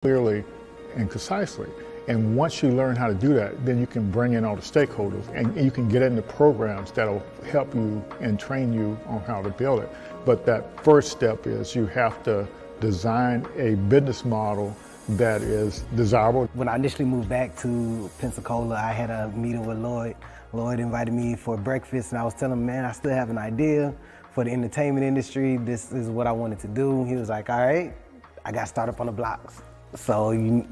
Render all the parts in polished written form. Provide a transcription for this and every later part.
clearly and concisely. And once you learn how to do that, then you can bring in all the stakeholders and you can get into programs that'll help you and train you on how to build it. But that first step is you have to design a business model that is desirable. When I initially moved back to Pensacola, I had a meeting with Lloyd. Lloyd invited me for breakfast, and I was telling him, man, I still have an idea for the entertainment industry. This is what I wanted to do. He was like, all right, I got Startup on the Blocks. So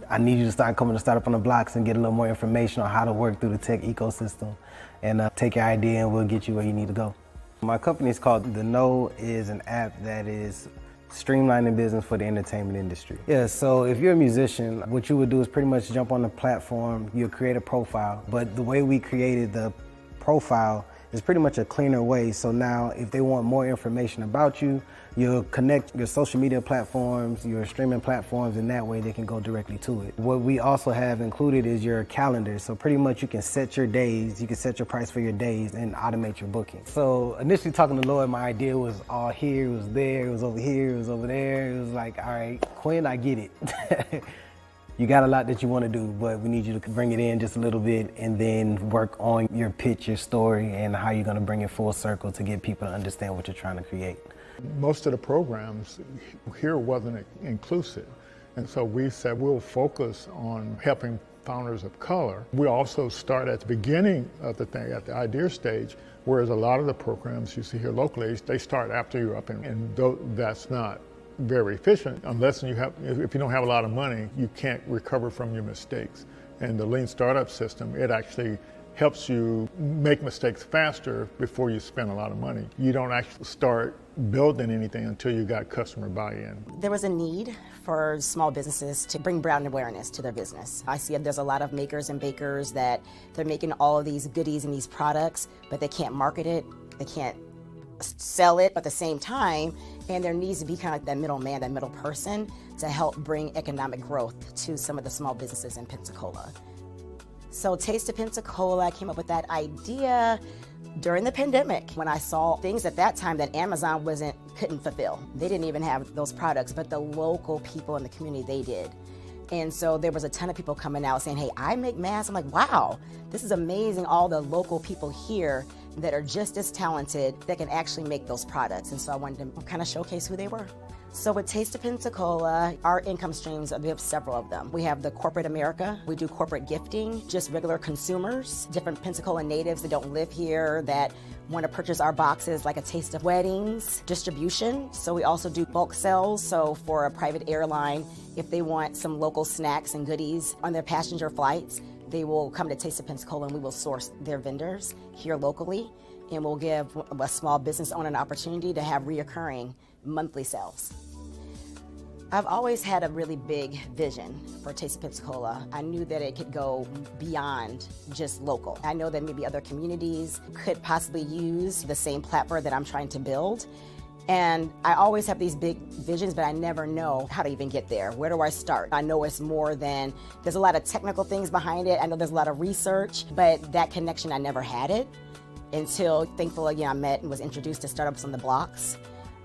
I need you to start coming to Startup on the Blocks and get a little more information on how to work through the tech ecosystem and take your idea and we'll get you where you need to go. My company is called The Know, is an app that is streamlining business for the entertainment industry. Yeah, so if you're a musician, what you would do is pretty much jump on the platform, you'll create a profile, but the way we created the profile is pretty much a cleaner way. So now if they want more information about you, you'll connect your social media platforms, your streaming platforms, and that way they can go directly to it. What we also have included is your calendar. So pretty much you can set your days, you can set your price for your days and automate your booking. So initially talking to Lloyd, my idea was all here, it was there, it was over here, it was over there. It was like, all right, Quinn, I get it. You got a lot that you want to do, but we need you to bring it in just a little bit and then work on your pitch, your story, and how you're going to bring it full circle to get people to understand what you're trying to create. Most of the programs here wasn't inclusive, and so we said we'll focus on helping founders of color. We also start at the beginning of the thing, at the idea stage, whereas a lot of the programs you see here locally, they start after you're up, and that's not very efficient unless if you don't have a lot of money, you can't recover from your mistakes. And the lean startup system, it actually helps you make mistakes faster before you spend a lot of money. You don't actually start building anything until you got customer buy-in. There was a need for small businesses to bring brand awareness to their business. I see there's a lot of makers and bakers that they're making all of these goodies and these products, but they can't market it, they can't sell it at the same time, and there needs to be kind of like that middleman, that middle person to help bring economic growth to some of the small businesses in Pensacola. So Taste of Pensacola, I came up with that idea during the pandemic when I saw things at that time that Amazon couldn't fulfill. They didn't even have those products, but the local people in the community, they did. And so there was a ton of people coming out saying, hey, I make masks. I'm like, wow, this is amazing. All the local people here that are just as talented that can actually make those products. And so I wanted to kind of showcase who they were. So with Taste of Pensacola, our income streams, we have several of them. We have the corporate America, we do corporate gifting, just regular consumers, different Pensacola natives that don't live here that want to purchase our boxes, like a taste of weddings, distribution. So we also do bulk sales. So for a private airline, if they want some local snacks and goodies on their passenger flights, they will come to Taste of Pensacola and we will source their vendors here locally, and we'll give a small business owner an opportunity to have reoccurring monthly sales. I've always had a really big vision for Taste of Pensacola. I knew that it could go beyond just local. I know that maybe other communities could possibly use the same platform that I'm trying to build. And I always have these big visions, but I never know how to even get there. Where do I start? I know it's more than, there's a lot of technical things behind it. I know there's a lot of research, but that connection, I never had it until, thankfully, I met and was introduced to Startups on the Blocks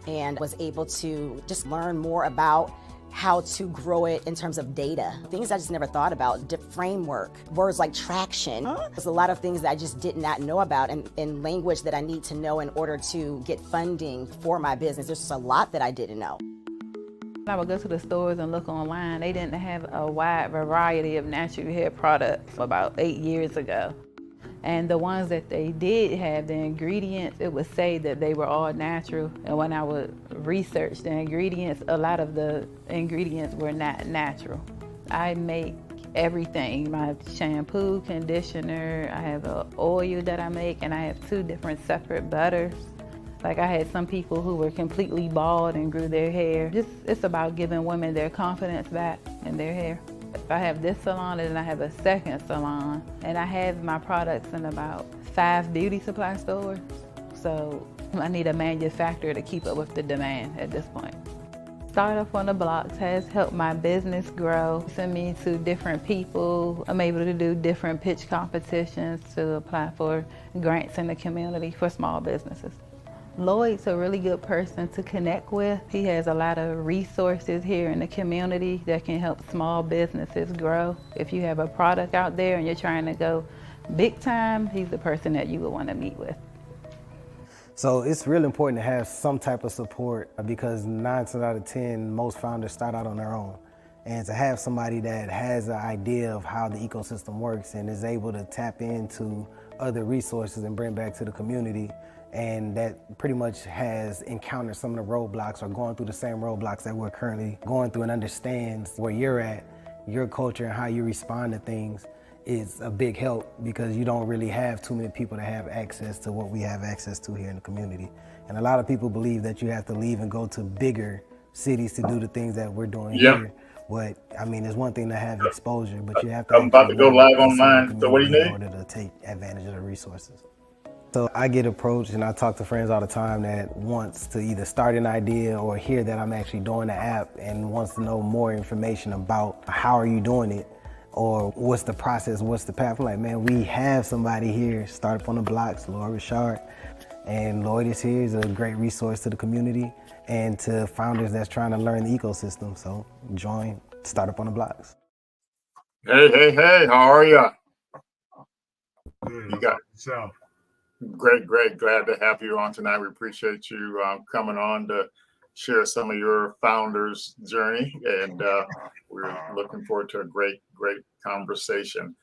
and was able to just learn more about how to grow it in terms of data. Things I just never thought about, framework, words like traction. There's a lot of things that I just did not know about and language that I need to know in order to get funding for my business. There's just a lot that I didn't know. I would go to the stores and look online. They didn't have a wide variety of natural hair products about 8 years ago. And the ones that they did have, the ingredients, it would say that they were all natural. And when I would research the ingredients, a lot of the ingredients were not natural. I make everything, my shampoo, conditioner, I have an oil that I make, and I have 2 different separate butters. Like I had some people who were completely bald and grew their hair. It's about giving women their confidence back in their hair. I have this salon and then I have a second salon, and I have my products in about 5 beauty supply stores. So I need a manufacturer to keep up with the demand at this point. Startup on the Blocks has helped my business grow, send me to different people. I'm able to do different pitch competitions to apply for grants in the community for small businesses. Lloyd's a really good person to connect with. He has a lot of resources here in the community that can help small businesses grow. If you have a product out there and you're trying to go big time, he's the person that you would want to meet with. So it's really important to have some type of support because 9 times out of 10, most founders start out on their own. And to have somebody that has an idea of how the ecosystem works and is able to tap into other resources and bring back to the community, and that pretty much has encountered some of the roadblocks or going through the same roadblocks that we're currently going through and understands where you're at, your culture and how you respond to things, is a big help because you don't really have too many people that have access to what we have access to here in the community. And a lot of people believe that you have to leave and go to bigger cities to do the things that we're doing here. But I mean, it's one thing to have exposure, but you have to I'm about to go live in online. So what do you in need? order to take advantage of the resources. So I get approached and I talk to friends all the time that wants to either start an idea or hear that I'm actually doing the app and wants to know more information about how are you doing it or what's the process, what's the path. I'm like, man, we have somebody here, Startup on the Blocks, Lloyd Richard. And Lloyd is here, he's a great resource to the community and to founders that's trying to learn the ecosystem. So join Startup on the Blocks. Hey, how are you? Good. You got yourself. Great. Glad to have you on tonight. We appreciate you coming on to share some of your founders' journey, and we're looking forward to a great conversation.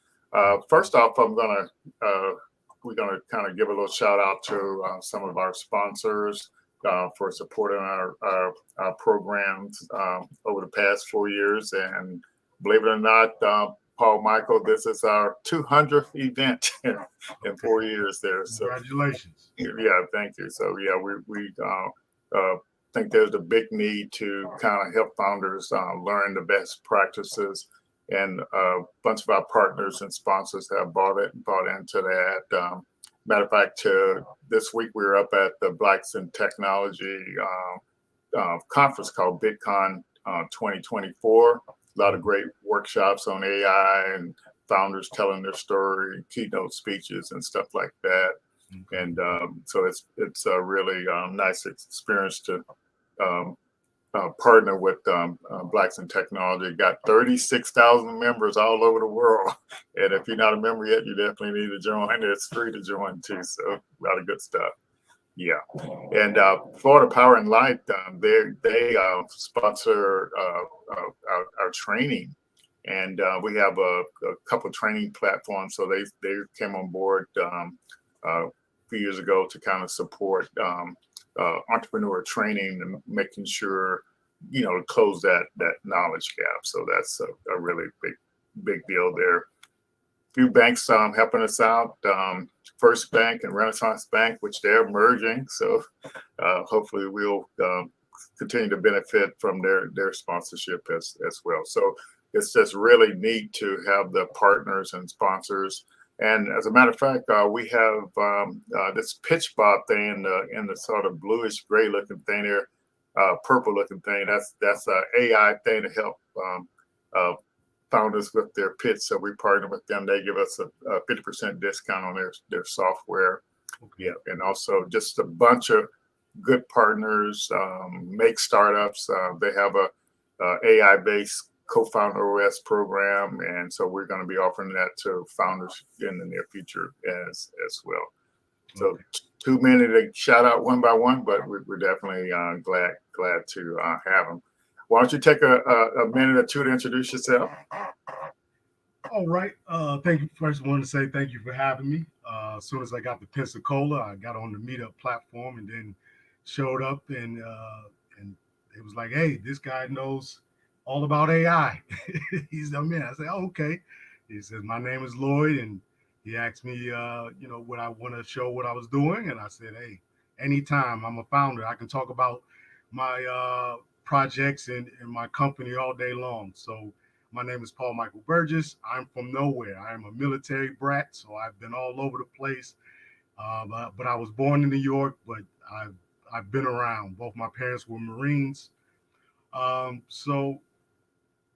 First off, we're gonna kind of give a little shout out to some of our sponsors for supporting our programs over the past 4 years, and believe it or not, PaulMicheal, this is our 200th event in 4 years there. So Congratulations. yeah, thank you. So yeah, we think there's a big need to kind of help founders learn the best practices, and a bunch of our partners and sponsors have bought into that. Matter of fact, this week we were up at the Blacks in Technology conference called BitCon 2024. A lot of great workshops on AI and founders telling their story, keynote speeches and stuff like that. And so it's a really nice experience to partner with Blacks in Technology. Got 36,000 members all over the world. And if you're not a member yet, you definitely need to join. It's free to join too. So a lot of good stuff. Yeah. And Florida Power and Light, they sponsor our training. And we have a couple training platforms. So they came on board a few years ago to kind of support entrepreneur training and making sure, to close that knowledge gap. So that's a really big deal there. Few banks helping us out, First Bank and Renaissance Bank, which they're merging. So hopefully we'll continue to benefit from their sponsorship as well. So it's just really neat to have the partners and sponsors. And as a matter of fact, we have this pitch bot thing in the sort of bluish gray looking thing there, purple looking thing. That's an AI thing to help founders with their pitch. So we partner with them. They give us a 50% discount on their software. Yeah, and also just a bunch of good partners, make startups. They have a AI-based co-founder OS program, and so we're going to be offering that to founders in the near future as well. So too many to shout out one by one, but we're definitely glad to have them. Why don't you take a minute or two to introduce yourself? All right. Thank you. First, I want to say thank you for having me. As soon as I got to Pensacola, I got on the meetup platform and then showed up and it was like, hey, this guy knows all about AI. He's the man. I said, oh, okay. He says, my name is Lloyd, and he asked me, what I want to show what I was doing, and I said, hey, anytime. I'm a founder. I can talk about my projects and my company all day long. So my name is PaulMicheal Burgess. I'm from nowhere. I am a military brat, so I've been all over the place. But I was born in New York, but I've been around. Both my parents were Marines. So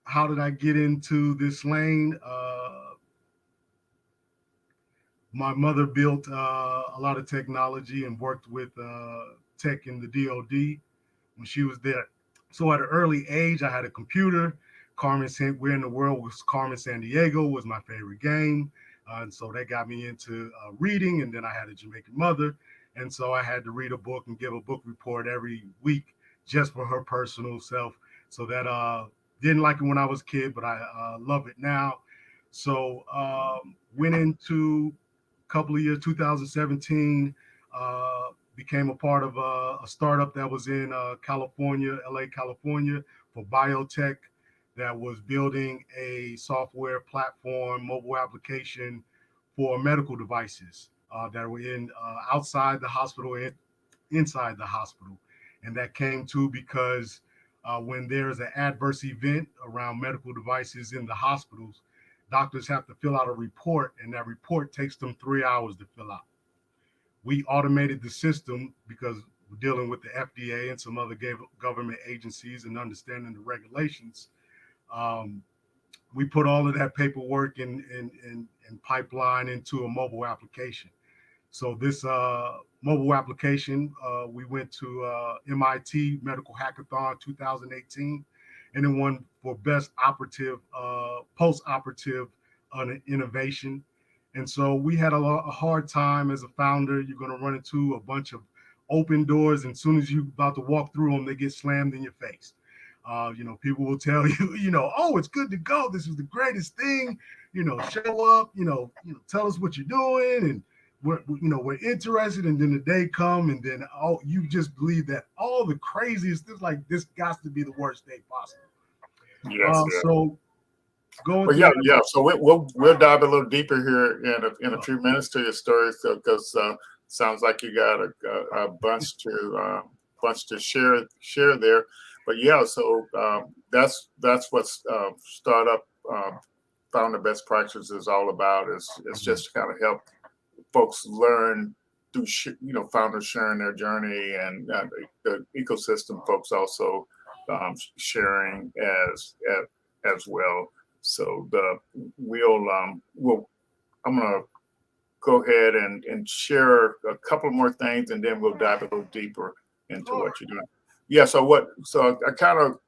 how did I get into this lane? My mother built a lot of technology and worked with tech in the DoD when she was there. So at an early age, I had a computer. Where in the World was Carmen Sandiego was my favorite game. And so that got me into reading. And then I had a Jamaican mother. And so I had to read a book and give a book report every week just for her personal self. So that didn't like it when I was a kid, but I love it now. So went into a couple of years, 2017, became a part of a startup that was in California, LA, California, for biotech, that was building a software platform, mobile application for medical devices that were in outside the hospital and inside the hospital. And that came to because when there's an adverse event around medical devices in the hospitals, doctors have to fill out a report, and that report takes them 3 hours to fill out. We automated the system because we're dealing with the FDA and some other government agencies and understanding the regulations. We put all of that paperwork and pipeline into a mobile application. So this mobile application, we went to MIT Medical Hackathon 2018, and then won for best operative, post-operative innovation. And so we had a hard time as a founder. You're going to run into a bunch of open doors, and as soon as you're about to walk through them, they get slammed in your face. People will tell you, oh, it's good to go. This is the greatest thing. Show up. Tell us what you're doing, and we're interested. And then the day come, and then you just believe that all the craziest things, like, this got to be the worst day possible. Yes. So going. Well, yeah. So we'll dive a little deeper here in a few minutes to your story, because sounds like you got a bunch to share there. But yeah, so that's what startup founder best practices is all about. It's just to kind of help folks learn through founders sharing their journey, and the ecosystem folks also sharing as well. So I'm gonna go ahead and share a couple more things, and then we'll dive a little deeper into what you're doing. Yeah. So I kind of,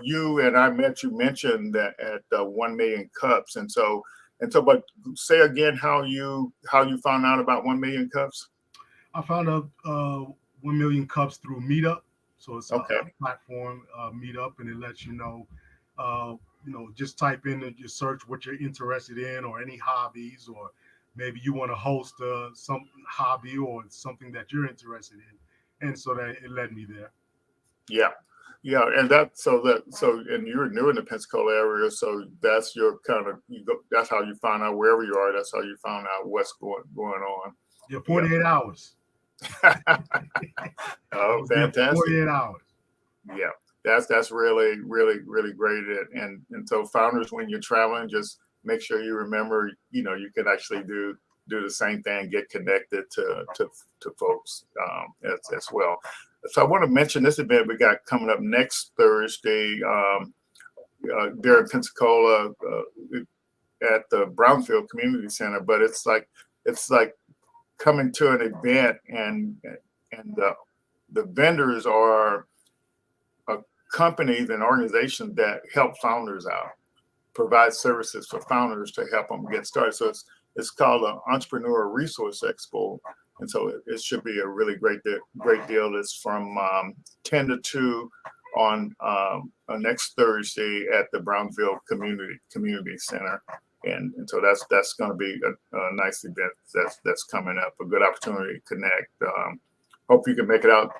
you and I you mentioned that at 1 million cups. And so, but say again how you found out about 1 million cups. I found out 1 million cups through Meetup. So it's okay. a platform, Meetup, and it lets just type in your search what you're interested in, or any hobbies, or maybe you want to host some hobby or something that you're interested in. And so that it led me there. Yeah. And and you're new in the Pensacola area. So that's your kind of, that's how you find out wherever you are. That's how you found out what's going on. Yeah. 48 hours. Oh, fantastic. 48 hours. Yeah. That's really, really, really great. And so founders, when you're traveling, just make sure you remember, you can actually do the same thing, get connected to folks as well. So I want to mention this event we got coming up next Thursday there in Pensacola at the Brownfield Community Center. But it's like coming to an event, and the vendors are companies and organizations that help founders out, provide services for founders to help them get started. So it's called an Entrepreneur Resource Expo. And so it should be a really great deal. It's from 10 to 2 on next Thursday at the Brownfield Community Center. And so that's going to be a nice event that's coming up, a good opportunity to connect. Hope you can make it out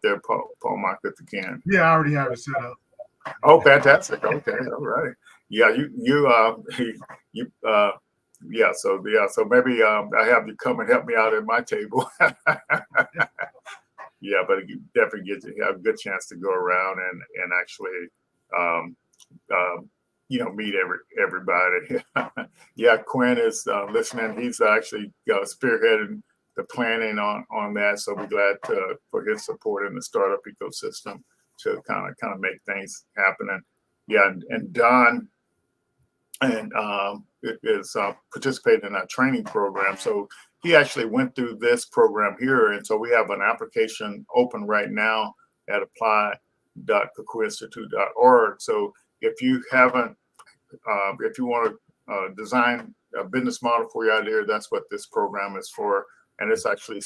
there, PaulMicheal, if you can. Yeah, I already have it set up. Oh, fantastic. Okay, all right. Yeah, so maybe I have you come and help me out at my table. Yeah, but you definitely have a good chance to go around and actually meet everybody. Yeah, Quinn is listening. He's actually spearheading the planning on that. So we're glad for his support in the startup ecosystem to kind of make things happen. And yeah, and Don and is participating in our training program. So he actually went through this program here. And so we have an application open right now at apply.kakuinstitute.org. So if you haven't, if you want to design a business model for your idea, that's what this program is for. And it's actually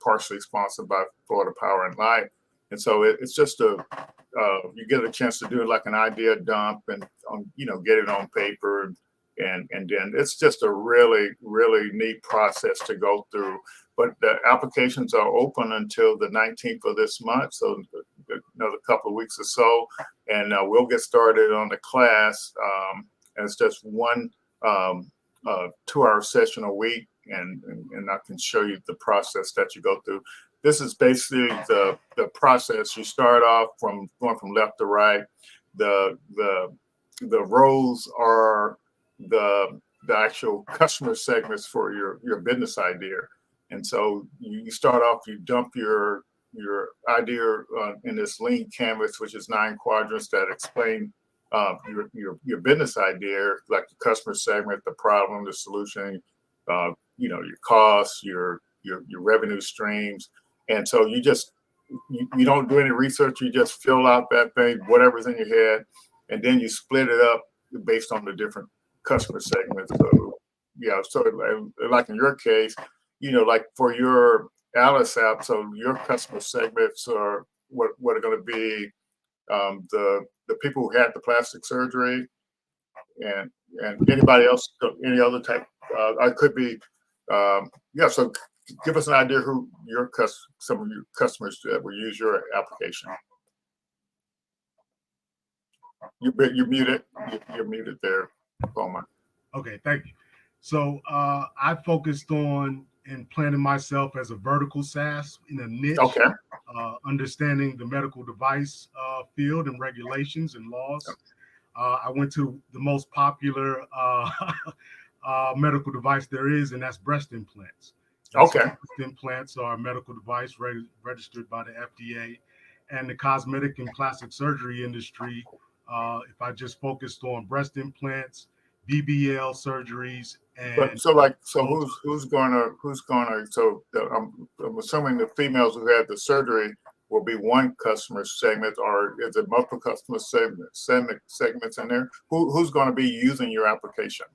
partially sponsored by Florida Power and Light. And so it's just you get a chance to do it like an idea dump and, get it on paper. And then it's just a really, really neat process to go through. But the applications are open until the 19th of this month, so another couple of weeks or so, and we'll get started on the class. And it's just one 2-hour session a week, and I can show you the process that you go through. This is basically the process. You start off from going from left to right. The rows are the actual customer segments for your business idea. And so you start off, you dump your idea in this lean canvas, which is 9 quadrants that explain your business idea, like the customer segment, the problem, the solution, your costs, your revenue streams. And so you don't do any research. You just fill out that thing, whatever's in your head, and then you split it up based on the different customer segments. So like in your case, like for your Alys app, so your customer segments are what are going to be the people who had the plastic surgery, and anybody else, any other type. I could be, So give us an idea who some of your customers that will use your application. You're muted. You're muted there, Paul. Okay, thank you. So I focused on and planning myself as a vertical SaaS in a niche. Okay. Understanding the medical device field and regulations and laws. I went to the most popular medical device there is, and that's breast implants. Okay. Breast implants are a medical device registered by the FDA, and the cosmetic and plastic surgery industry. If I just focused on breast implants, BBL surgeries, and who's gonna I'm assuming the females who had the surgery will be one customer segment, or is it multiple customer segments in there? Who's going to be using your application?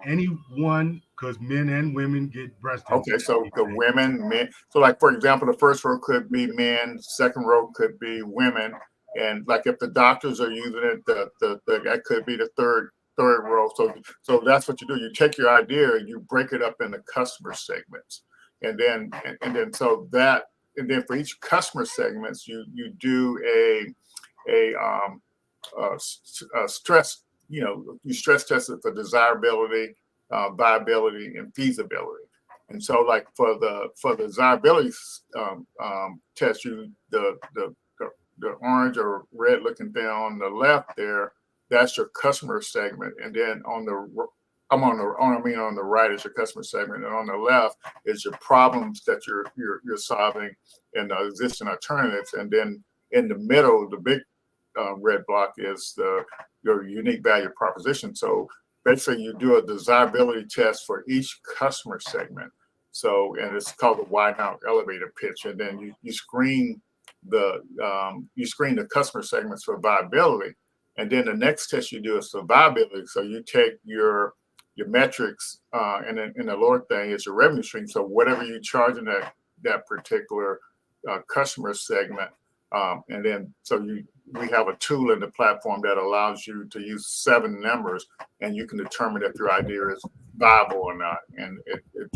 Anyone, because men and women get breast implants. Okay, so the women, men. So like, for example, the first row could be men, second row could be women. And like if the doctors are using it, that could be the third row. So that's what you do. You take your idea and you break it up into customer segments. And then for each customer segments, you do a stress, you stress test it for desirability, viability, and feasibility. And so like for the desirability test, the orange or red looking thing on the left there, that's your customer segment. And then on the right is your customer segment, and on the left is your problems that you're solving and the existing alternatives. And then in the middle, the big red block is your unique value proposition. So basically, you do a desirability test for each customer segment. So, and it's called the why now elevator pitch. And then you screen the customer segments for viability. And then the next test you do is for viability. So you take your metrics, and then in the lower thing is your revenue stream. So whatever you charge in that particular customer segment, and then we have a tool in the platform that allows you to use 7 numbers, and you can determine if your idea is viable or not. And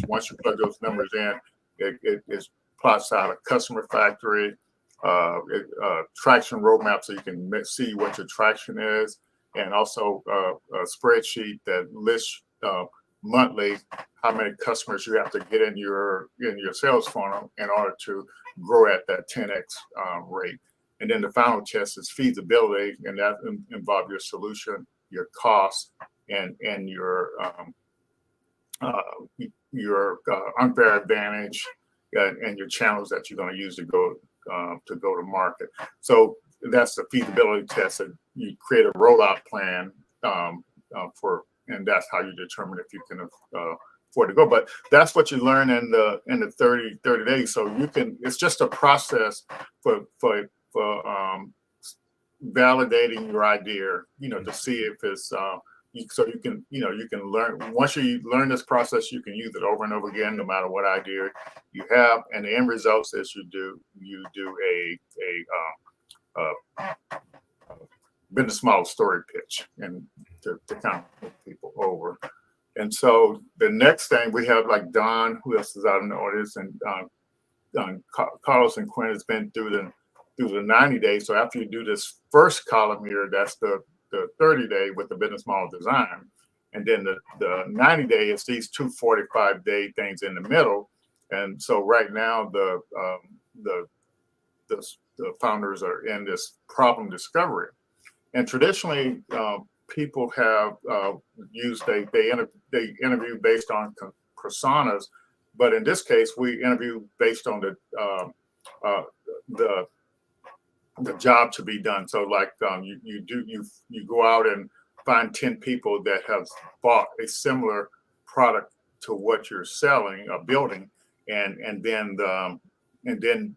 once you plug those numbers in, it plots out a customer factory, traction roadmap, so you can see what your traction is, and also a spreadsheet that lists monthly how many customers you have to get in your sales funnel in order to grow at that 10x rate. And then the final test is feasibility, and that involves your solution, your cost, and your unfair advantage, and your channels that you're going to use to go to market. So that's the feasibility test. And you create a rollout plan and that's how you determine if you can for it to go. But that's what you learn in the 30 days. So you can, it's just a process for validating your idea, to see if it's so you can learn. Once you learn this process, you can use it over and over again, no matter what idea you have. And the end results is you do a business model story pitch, and to kind of put people over. And so the next thing we have, like Don, who else is out in the audience, and Carlos and Quinn has been through the 90 days. So after you do this first column here, that's the 30-day with the business model design. And then the 90-day is these two 45-day things in the middle. And so right now the founders are in this problem discovery. And traditionally, people have used they interview based on personas, but in this case, we interview based on the job to be done. So like you go out and find 10 people that have bought a similar product to what you're selling or building, and then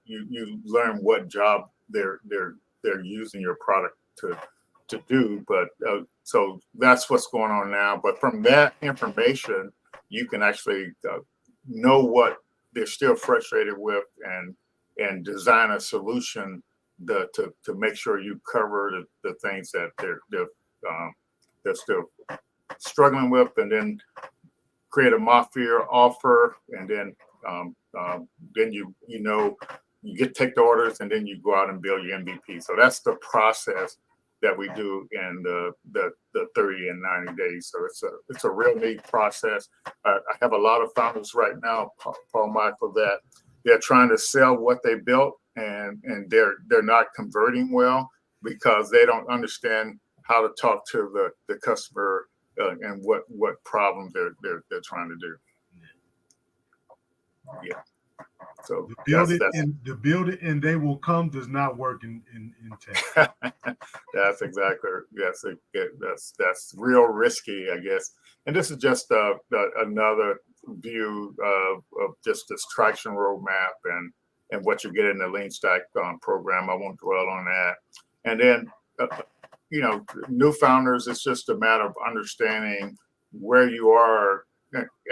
you learn what job they're using your product to do. But so that's what's going on now. But from that information, you can actually know what they're still frustrated with, and design a solution to make sure you cover the things that they're still struggling with, and then create a mafia offer, and then you take the orders, and then you go out and build your MVP. So that's the process that we do in the 30 and 90 days. So it's a real neat process. I have a lot of founders right now, PaulMicheal, that they're trying to sell what they built, and they're not converting well because they don't understand how to talk to the customer and what problems they're trying to do. Yeah. So the build it and they will come does not work in tech. That's exactly, that's real risky, I guess. And this is just another view of just this traction roadmap and what you get in the Lean Stack program. I won't dwell on that. And then new founders, it's just a matter of understanding where you are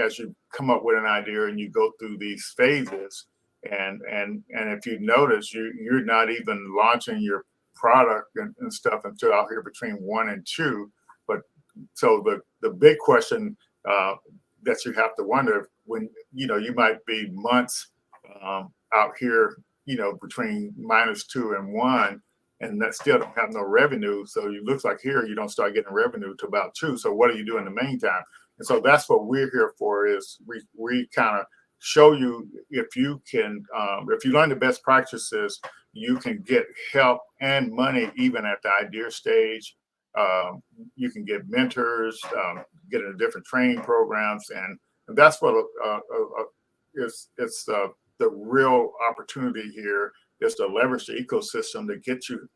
as you come up with an idea and you go through these phases. And if you notice, you're not even launching your product and stuff until out here between 1 and 2. But so the big question that you have to wonder, when you might be months out here, between -2 and 1, and that still don't have no revenue. So it looks like here you don't start getting revenue to about 2. So what do you do in the meantime? And so that's what we're here for, is we kind of show you, if you learn the best practices, you can get help and money even at the idea stage. You can get mentors, get into different training programs, and that's what it's the real opportunity here is to leverage the ecosystem to get you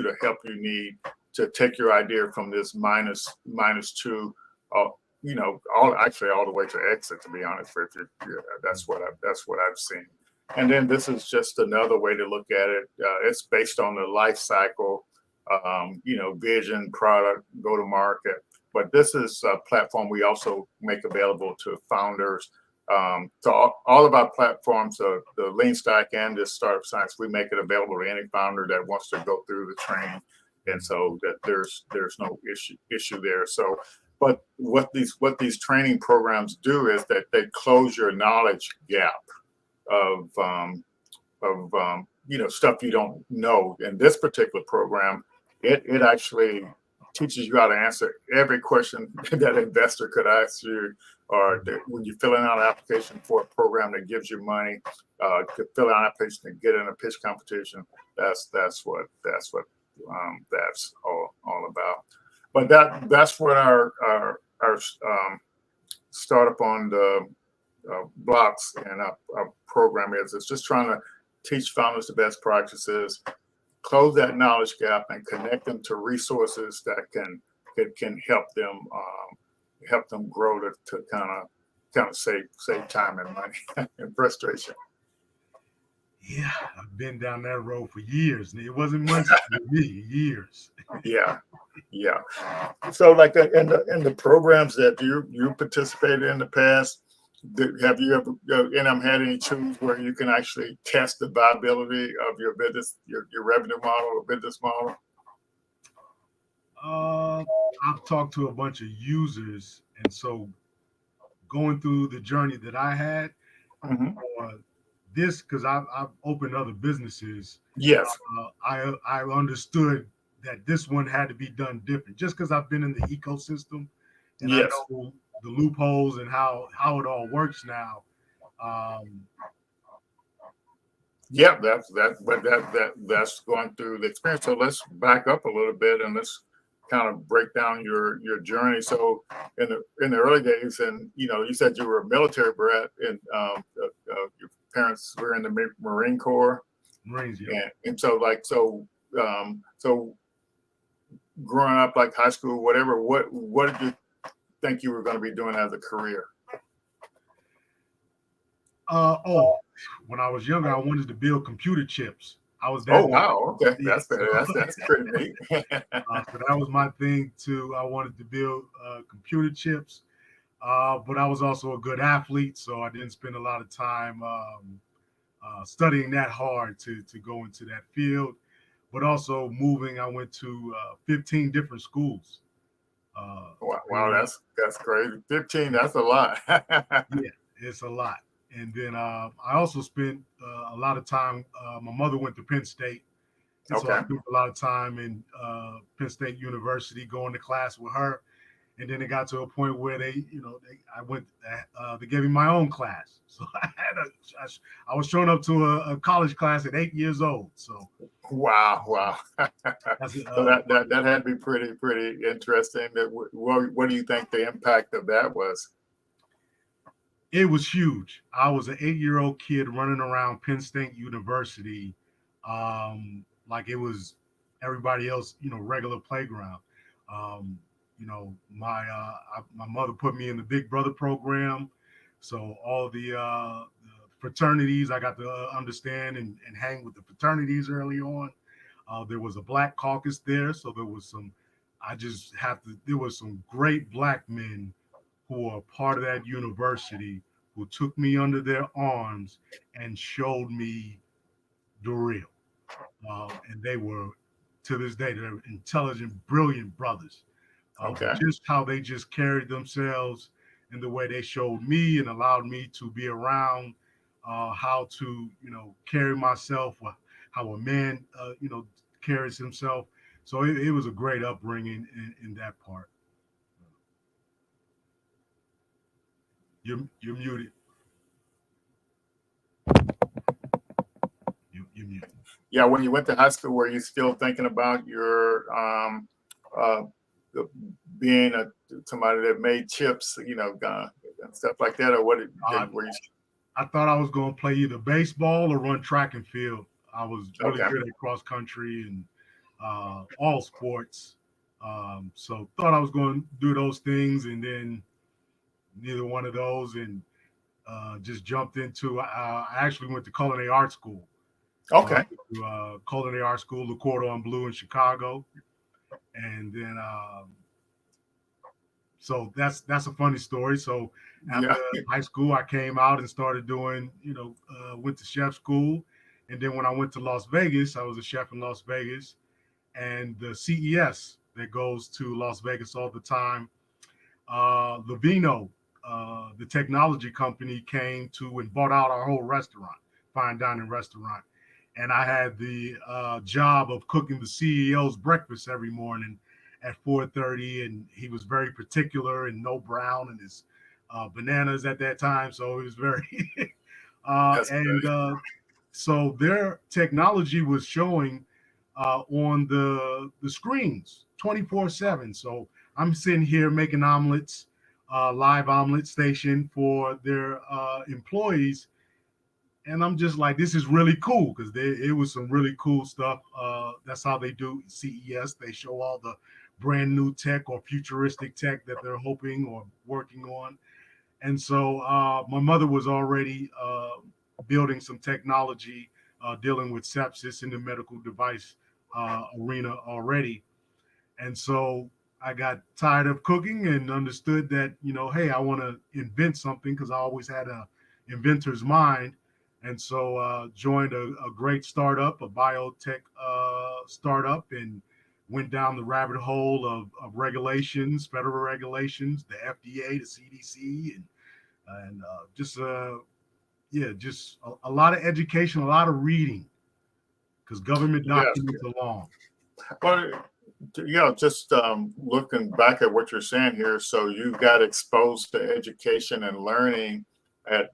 the help you need to take your idea from this -2. All the way to exit, to be honest with you. Yeah, that's what I've seen. And then this is just another way to look at it. It's based on the life cycle, vision, product, go to market. But this is a platform we also make available to founders. So all of our platforms, the Lean Stack and this Startup Science, we make it available to any founder that wants to go through the training, and so that there's no issue there. So. But what these training programs do is that they close your knowledge gap of stuff you don't know. In this particular program, it actually teaches you how to answer every question that investor could ask you, or when you're filling out an application for a program that gives you money, to fill out an application to get in a pitch competition. That's what that's all about. But that's what our startup on the blocks and our program is. It's just trying to teach founders the best practices, close that knowledge gap, and connect them to resources that can help them grow to kind kind of save time and money and frustration. Yeah, I've been down that road for years. And it wasn't months for me, years. Yeah, yeah. So, like in the programs that you participated in the past, have you ever had any tools where you can actually test the viability of your business, your revenue model or business model? I've talked to a bunch of users, and so going through the journey that I had, Mm-hmm. this because I've opened other businesses. Yes. I understood that this one had to be done different, just because I've been in the ecosystem and I Yes. know the loopholes and how it all works now. Yeah, that's going through the experience. So let's back up a little bit and let's kind of break down your journey. So in the early days, and you said you were a military brat, and your parents were in the Marine Corps, Marines, yeah. and so growing up, like high school, whatever, what did you think you were going to be doing as a career? When I was younger, I wanted to build computer chips. I was that. Oh wow, okay, Yeah, that's pretty neat. So that was my thing too. I wanted to build computer chips, but I was also a good athlete, so I didn't spend a lot of time studying that hard to go into that field. But also moving, I went to 15 different schools. Wow, that's crazy. 15, that's a lot. Yeah, it's a lot. And then I also spent a lot of time. My mother went to Penn State, and so I spent a lot of time in Penn State University, going to class with her. And then it got to a point where they gave me my own class. So I was showing up to a college class at 8 years old. So wow. So that had to be pretty interesting. What do you think the impact of that was? It was huge. I was an 8-year-old kid running around Penn State University, like it was everybody else, regular playground. My mother put me in the Big Brother program, so all the fraternities I got to understand and hang with the fraternities early on. There was a Black caucus there, so there was some. There was some great Black men who are part of that university who took me under their arms and showed me the real. And they were, to this day, they're intelligent, brilliant brothers. But just how they just carried themselves and the way they showed me and allowed me to be around how to, carry myself, how a man, carries himself. So it was a great upbringing in that part. You're muted. You're muted. Yeah, when you went to high school, were you still thinking about your being somebody that made chips, and stuff like that, or what? Were you? I thought I was going to play either baseball or run track and field. I was really good at cross country and all sports. So thought I was going to do those things, and then neither one of those, and just jumped into. I actually went to culinary art school. Okay. Culinary art school, Le Cordon Bleu in Chicago, and then so that's a funny story. So after high school, I came out and started doing, went to chef school, and then when I went to Las Vegas, I was a chef in Las Vegas, and the CES that goes to Las Vegas all the time. Lavino, the technology company, came to and bought out our whole restaurant, fine dining restaurant. And I had the job of cooking the CEO's breakfast every morning at 4:30. And he was very particular and no brown in his bananas at that time. So it was very, so their technology was showing on the screens 24/7. So I'm sitting here making omelets, live omelet station for their employees. And I'm just like, this is really cool because it was some really cool stuff. That's how they do CES. They show all the brand new tech or futuristic tech that they're hoping or working on. And so my mother was already building some technology dealing with sepsis in the medical device arena already. And so I got tired of cooking and understood that, hey, I want to invent something because I always had a inventor's mind. And so joined a great startup, a biotech startup, and went down the rabbit hole of regulations, federal regulations, the FDA, the CDC, and just a lot of education, a lot of reading, because government Yes. documents are long. Well, just looking back at what you're saying here, so you got exposed to education and learning at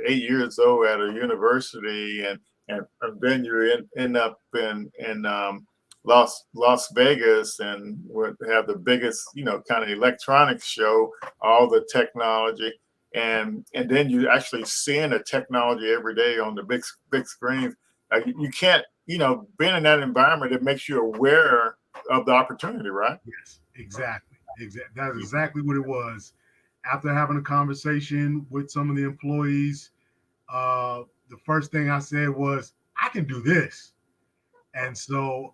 8 years old at a university, and then you end up in Las Vegas and would have the biggest kind of electronics show, all the technology, and then you actually seeing the technology every day on the big screens. You can't being in that environment, it makes you aware of the opportunity, right? Yes, exactly. That's exactly what it was. After having a conversation with some of the employees, the first thing I said was, "I can do this." And so,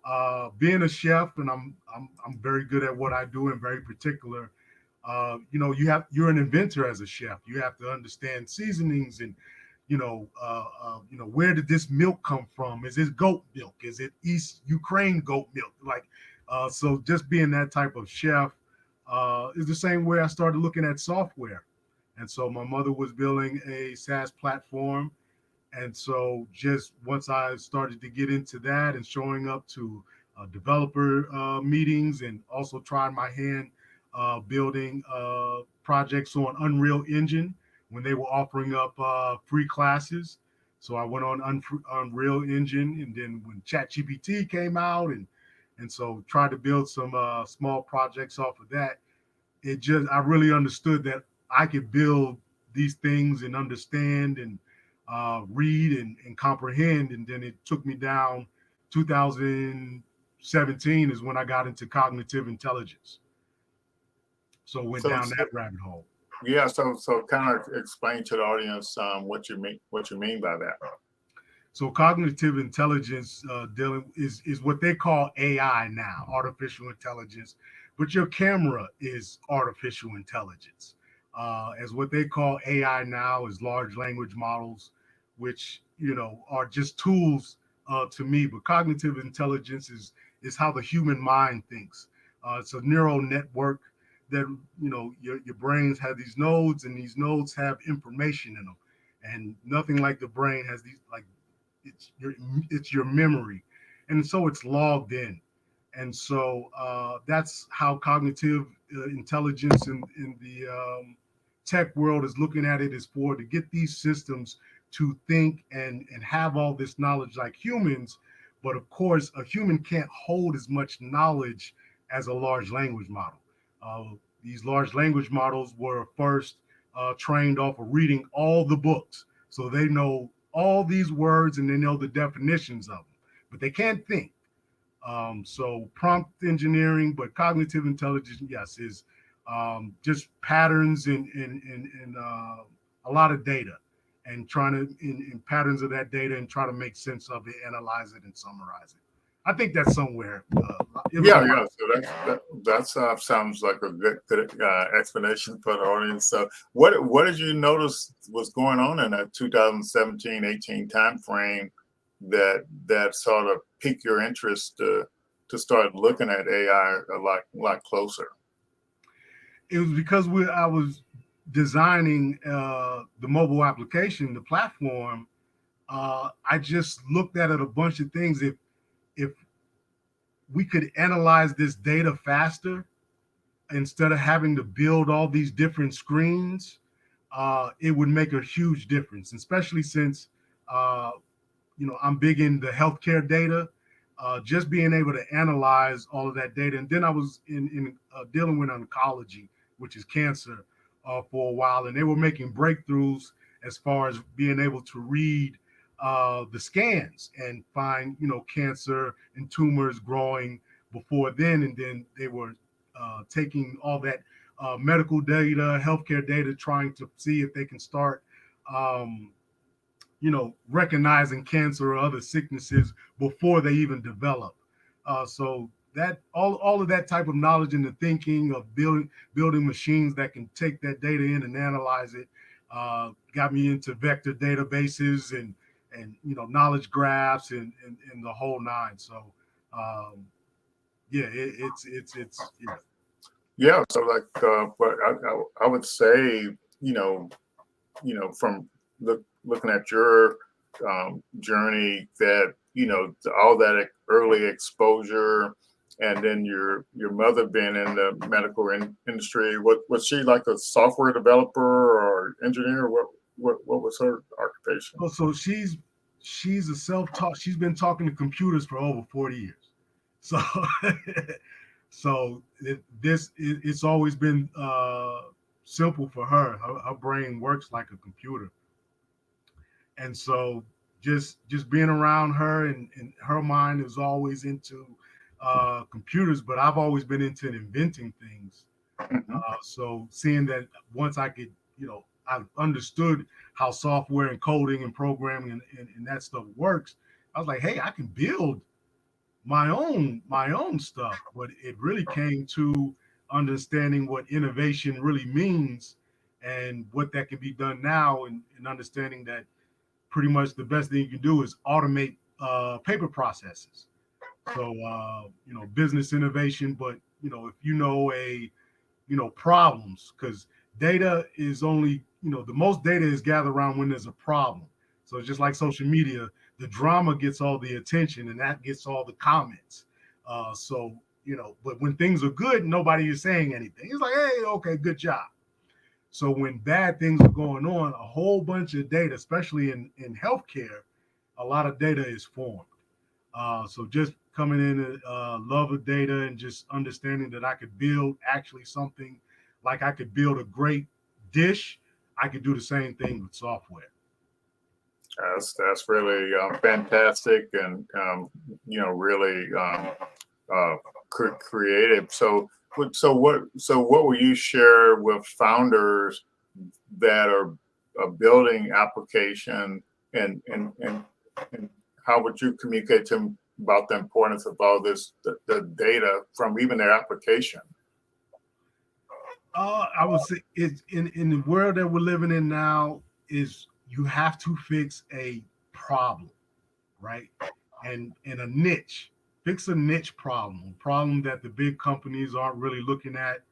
being a chef, and I'm very good at what I do and very particular. You're an inventor as a chef. You have to understand seasonings and where did this milk come from? Is this goat milk? Is it East Ukraine goat milk? So just being that type of chef is the same way I started looking at software. And so my mother was building a SaaS platform. And so just once I started to get into that and showing up to developer meetings and also trying my hand building projects on Unreal Engine when they were offering up free classes. So I went on Unreal Engine, and then when ChatGPT came out, and so tried to build some small projects off of that. I really understood that I could build these things and understand and read and comprehend. And then it took me down 2017 is when I got into cognitive intelligence. So went down that rabbit hole. Yeah, so kind of explain to the audience what you mean by that. So cognitive intelligence is what they call AI now, artificial intelligence, but your camera is artificial intelligence. As what they call AI now is large language models, which are just tools to me. But cognitive intelligence is how the human mind thinks. It's a neural network that your brains have these nodes, and these nodes have information in them, and nothing like the brain has these it's your memory, and so it's logged in. And so that's how cognitive intelligence in the tech world is looking at it, is for to get these systems to think and have all this knowledge like humans. But of course, a human can't hold as much knowledge as a large language model. These large language models were first trained off of reading all the books. So they know all these words and they know the definitions of them, but they can't think. So prompt engineering, but cognitive intelligence, yes, is just patterns in a lot of data, and trying to in patterns of that data and try to make sense of it, analyze it, and summarize it. I think that's somewhere. Yeah. So that sounds like a good explanation for the audience. So what did you notice was going on in that 2017-18 time frame that sort of piqued your interest to start looking at AI a lot closer? It was because I was designing the mobile application, the platform. I just looked at it a bunch of things. If we could analyze this data faster instead of having to build all these different screens, it would make a huge difference, especially since I'm big in the healthcare data. Just being able to analyze all of that data. And then I was in dealing with oncology, which is cancer, for a while, and they were making breakthroughs as far as being able to read the scans and find cancer and tumors growing before then. And then they were taking all that medical data, healthcare data, trying to see if they can start, recognizing cancer or other sicknesses before they even develop. So that all of that type of knowledge and the thinking of building machines that can take that data in and analyze it got me into vector databases and knowledge graphs and the whole nine. So it's yeah. Yeah. So like, but I would say, from looking at your journey, that all that early exposure, and then your mother being in the medical industry. Was she like a software developer or engineer? What was her occupation? Oh, so she's a self-taught. She's been talking to computers for over 40 years. So it's always been simple for her. Her brain works like a computer, and so just being around her and her mind is always into computers. But I've always been into inventing things. So seeing that once I could, I understood how software and coding and programming and that stuff works, I was like, hey, I can build my own stuff. But it really came to understanding what innovation really means and what that can be done now, and understanding that pretty much the best thing you can do is automate paper processes. So business innovation, but if problems, because data is only, the most data is gathered around when there's a problem. So just like social media, the drama gets all the attention and that gets all the comments. But when things are good, nobody is saying anything. It's like, hey, okay, good job. So when bad things are going on, a whole bunch of data, especially in healthcare, a lot of data is formed. So just coming in, love of data and just understanding that I could build actually something, like I could build a great dish. I could do the same thing with software. That's really fantastic, and really creative. So what will you share with founders that are building application, and how would you communicate to them about the importance of all this, the data from even their application? I would say it's in the world that we're living in now, is you have to fix a problem, right? And a niche. Fix a niche problem, a problem that the big companies aren't really looking at,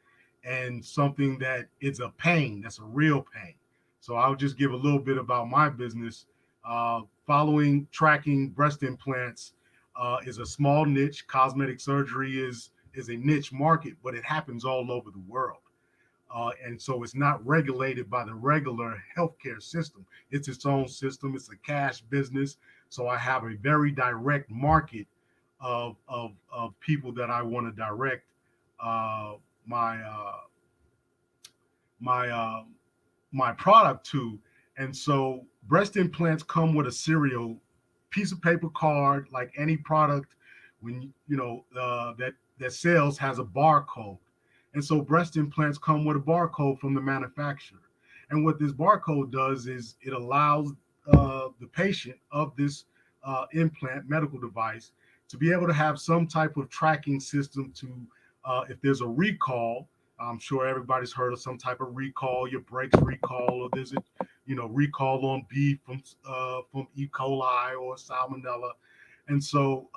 and something that is a pain, that's a real pain. So I'll just give a little bit about my business. Tracking breast implants is a small niche. Cosmetic surgery is a niche market, but it happens all over the world. And so it's not regulated by the regular healthcare system. It's its own system. It's a cash business. So I have a very direct market of people that I want to direct my product to. And so breast implants come with a serial piece of paper card, like any product when that sells has a barcode. And so breast implants come with a barcode from the manufacturer. And what this barcode does is it allows the patient of this implant medical device to be able to have some type of tracking system to, if there's a recall. I'm sure everybody's heard of some type of recall, your brakes recall, or there's a recall on beef from E. coli or salmonella. And so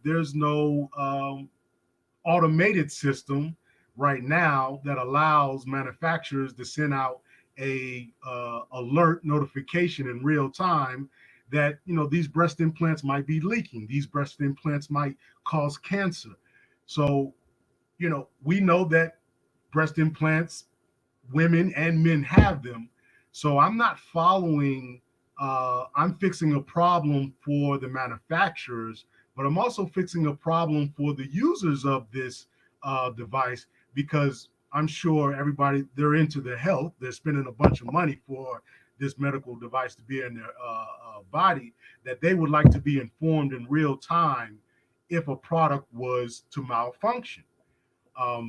there's no automated system right now that allows manufacturers to send out a alert notification in real time that these breast implants might be leaking, these breast implants might cause cancer. So we know that breast implants, women and men have them. So I'm not following, I'm fixing a problem for the manufacturers, but I'm also fixing a problem for the users of this device, because I'm sure everybody, they're into their health. They're spending a bunch of money for this medical device to be in their body, that they would like to be informed in real time if a product was to malfunction.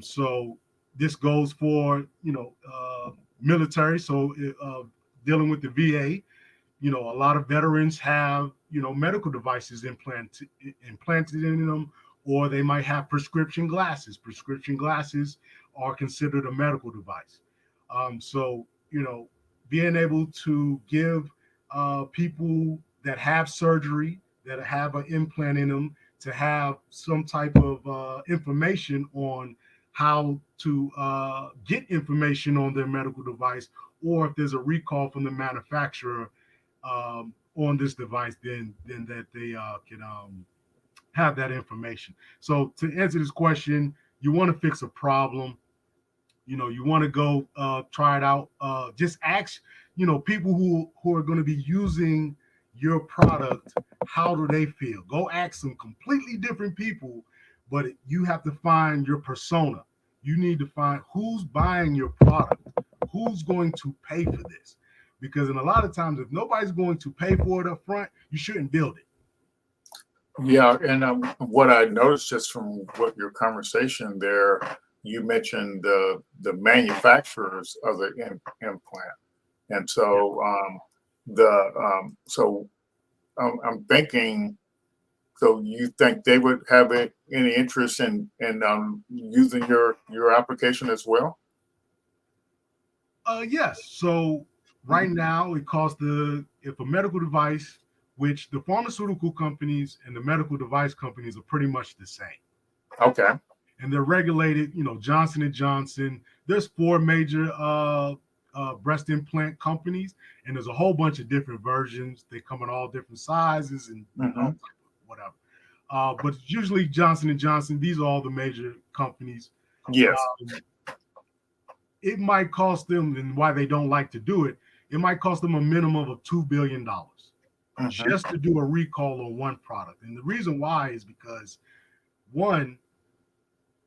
So this goes for, military. So dealing with the VA, a lot of veterans have, medical devices implanted in them, or they might have prescription glasses. Prescription glasses are considered a medical device. So, being able to give people that have surgery, that have an implant in them, to have some type of information on how to get information on their medical device, or if there's a recall from the manufacturer on this device, then that they can have that information. So to answer this question, you want to fix a problem. You want to go try it out. Just ask, people who are going to be using your product, how do they feel? Go ask some completely different people, but you have to find your persona. You need to find who's buying your product, who's going to pay for this. Because in a lot of times, if nobody's going to pay for it up front, you shouldn't build it. Yeah, and what I noticed just from what your conversation there, you mentioned the manufacturers of the implant, and so I'm thinking. So you think they would have any interest in using your application as well? Yes. So right now, it costs if a medical device, which the pharmaceutical companies and the medical device companies are pretty much the same. Okay. And they're regulated, Johnson and Johnson. There's 4 major breast implant companies, and there's a whole bunch of different versions. They come in all different sizes and whatever. But usually Johnson and Johnson. These are all the major companies. Yes. It might cost them, and why they don't like to do it, it might cost them a minimum of $2 billion just to do a recall on one product. And the reason why is because, one,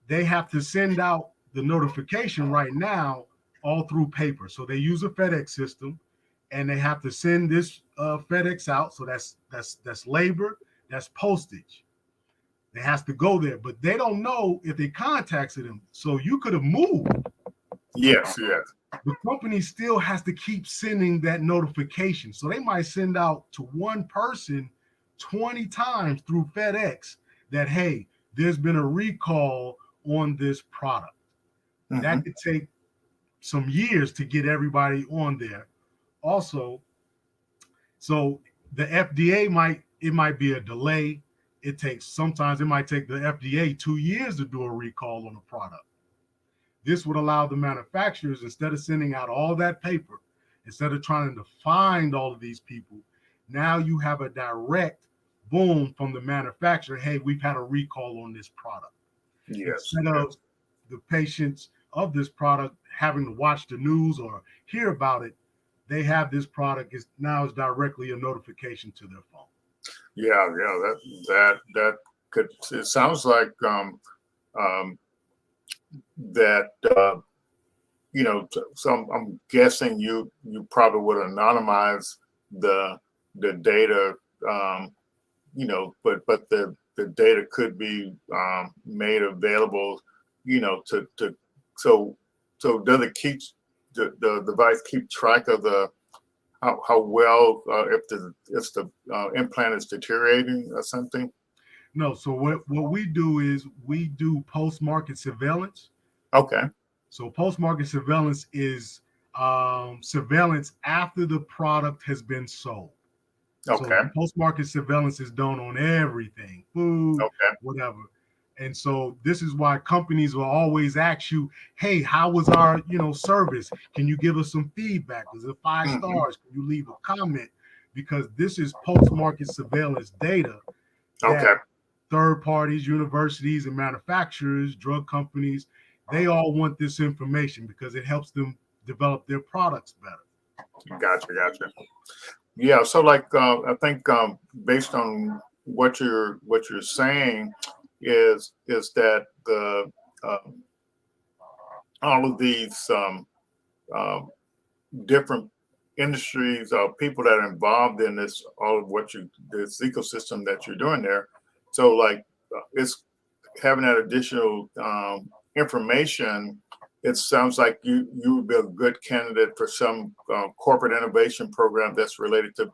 they have to send out the notification right now all through paper. So they use a FedEx system, and they have to send this FedEx out. So that's labor, that's postage. It has to go there, but they don't know if they contacted them. So you could have moved. Yes, yes. The company still has to keep sending that notification. So they might send out to one person 20 times through FedEx that, hey, there's been a recall on this product. That could take some years to get everybody on there. Also, so the FDA might be a delay. Sometimes it might take the FDA 2 years to do a recall on a product. This would allow the manufacturers, instead of sending out all that paper, instead of trying to find all of these people, now you have a direct boom from the manufacturer. Hey, we've had a recall on this product. Yes. Instead of the patients of this product having to watch the news or hear about it, they have this product is directly a notification to their phone. Yeah, that could. It sounds like that so I'm guessing you probably would anonymize the data, but the data could be made available, to so does it keep the device keep track of how well if the implant is deteriorating or something? No. So what we do is we do post-market surveillance. Okay. So post-market surveillance is surveillance after the product has been sold. Okay. So post-market surveillance is done on everything, food, whatever. And so this is why companies will always ask you, hey, how was our, service? Can you give us some feedback? Was it 5 stars? Can you leave a comment? Because this is post-market surveillance data that third parties, universities, and manufacturers, drug companies, they all want this information because it helps them develop their products better. Gotcha. Yeah. So I think based on what you're saying is that the all of these different industries or people that are involved in this, all of this ecosystem that you're doing there. So it's having that additional information it sounds like you would be a good candidate for some corporate innovation program that's related to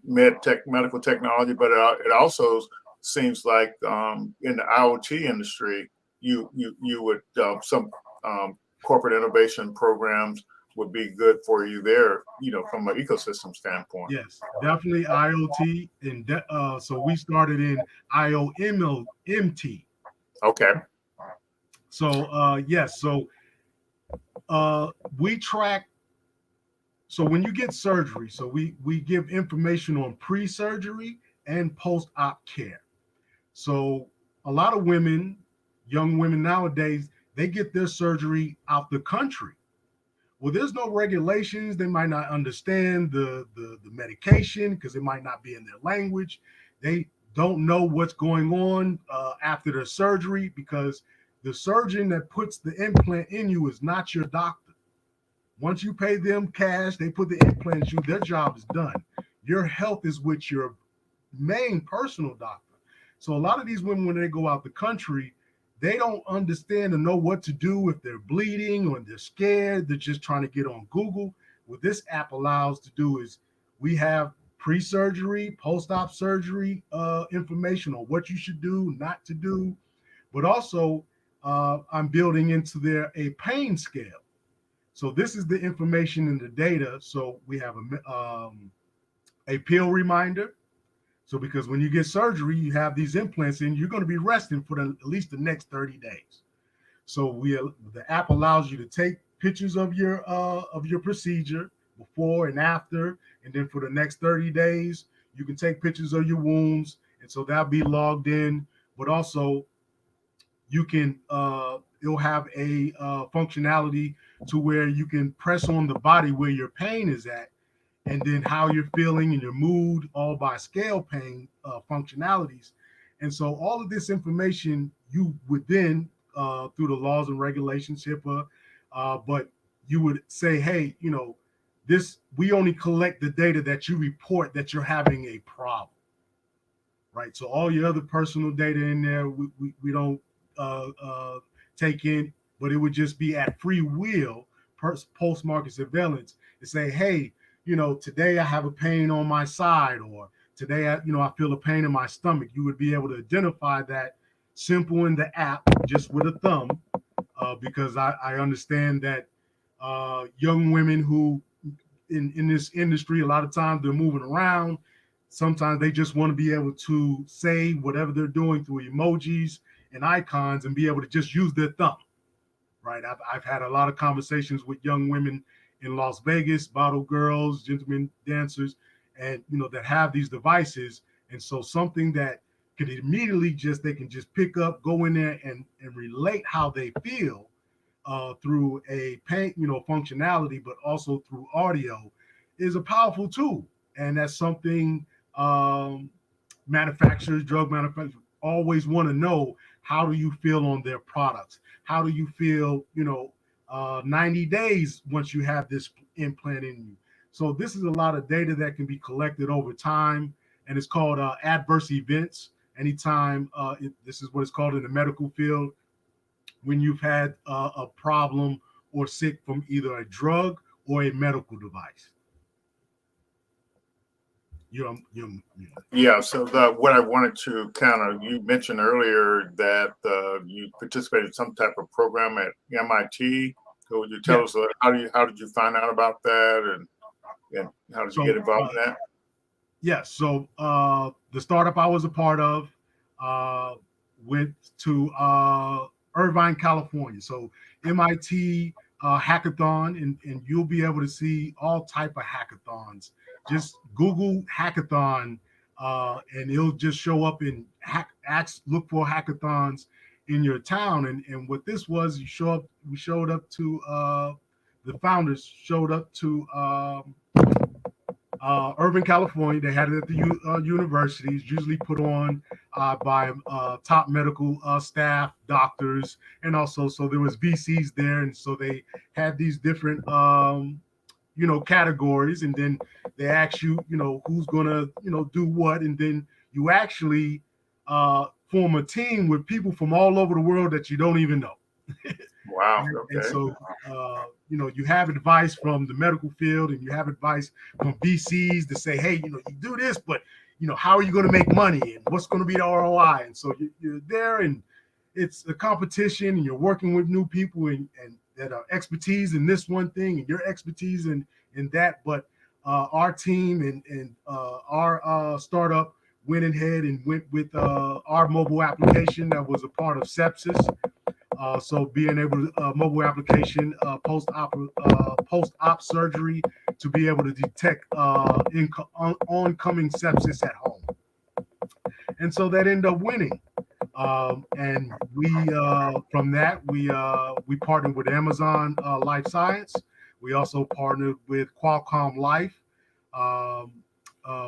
medical technology, but it also seems like in the IoT industry, you would some corporate innovation programs would be good for you there, from an ecosystem standpoint. Yes, definitely IoT, and so we started in IOMT. Okay. So yes, so we track. So when you get surgery, so we give information on pre-surgery and post-op care. So a lot of women, young women nowadays, they get their surgery out the country. Well, there's no regulations. They might not understand the medication because it might not be in their language. They don't know what's going on after their surgery because the surgeon that puts the implant in you is not your doctor. Once you pay them cash, they put the implant in you, their job is done. Your health is with your main personal doctor. So a lot of these women, when they go out the country, they don't understand and know what to do if they're bleeding or they're scared. They're just trying to get on Google. What this app allows to do is we have pre-surgery, post-op surgery information on what you should do, not to do, but also I'm building into there a pain scale. So this is the information in the data. So we have a pill reminder. So because when you get surgery, you have these implants in, you're going to be resting for at least the next 30 days. So the app allows you to take pictures of your procedure before and after, and then for the next 30 days, you can take pictures of your wounds, and so that'll be logged in. But also, you can it'll have a functionality to where you can press on the body where your pain is at, and then how you're feeling and your mood, all by scale pain functionalities. And so all of this information you would then, through the laws and regulations, HIPAA, but you would say, hey, we only collect the data that you report that you're having a problem, right? So all your other personal data in there, we don't take in, but it would just be at free will, post-market surveillance, to say, hey, today I have a pain on my side, or today I feel a pain in my stomach. You would be able to identify that simple in the app just with a thumb, because I understand that young women who in this industry, a lot of times they're moving around. Sometimes they just want to be able to say whatever they're doing through emojis and icons and be able to just use their thumb, right? I've had a lot of conversations with young women in Las Vegas, bottle girls, gentlemen dancers, and that have these devices. And so something that could immediately they can just pick up, go in there and relate how they feel through a paint, functionality, but also through audio, is a powerful tool. And that's something drug manufacturers always want to know. How do you feel on their products? How do you feel, 90 days once you have this implant in you? So this is a lot of data that can be collected over time, and it's called adverse events. Anytime, this is what it's called in the medical field, when you've had a problem or sick from either a drug or a medical device. Yeah, so what I wanted to you mentioned earlier that you participated in some type of program at MIT. So would you tell us how did you find out about that, and how did you get involved in that? Yes, so the startup I was a part of went to Irvine, California. So MIT hackathon, and you'll be able to see all type of hackathons. Just Google hackathon, and it'll just show up in look for hackathons in your town. And what this was, we showed up to the founders showed up to Irvine, California. They had it at the universities, usually put on by top medical staff, doctors, and also so there was VCs there, and so they had these different categories, and then they ask you, who's gonna, do what, and then you actually form a team with people from all over the world that you don't even know. Wow. And Okay. so, you have advice from the medical field, and you have advice from VCs to say, hey, you do this, but how are you going to make money, and what's going to be the ROI? And so you're there, and it's a competition, and you're working with new people and that are expertise in this one thing, and your expertise in that. But our team and our startup went ahead and went with our mobile application that was a part of sepsis. So being able to mobile application post-op surgery to be able to detect oncoming sepsis at home, and so that ended up winning. And we from that we partnered with Amazon Life Science. We also partnered with Qualcomm Life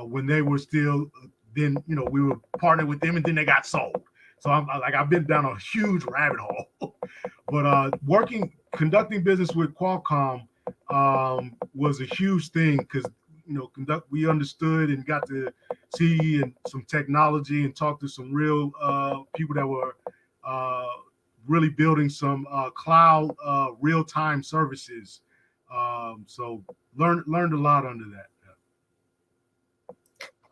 when they were still. Then we were partnered with them, and then they got sold. So I've been down a huge rabbit hole. But conducting business with Qualcomm was a huge thing because we understood and got to see and some technology and talk to some real people that were really building some cloud real-time services. So learned a lot under that.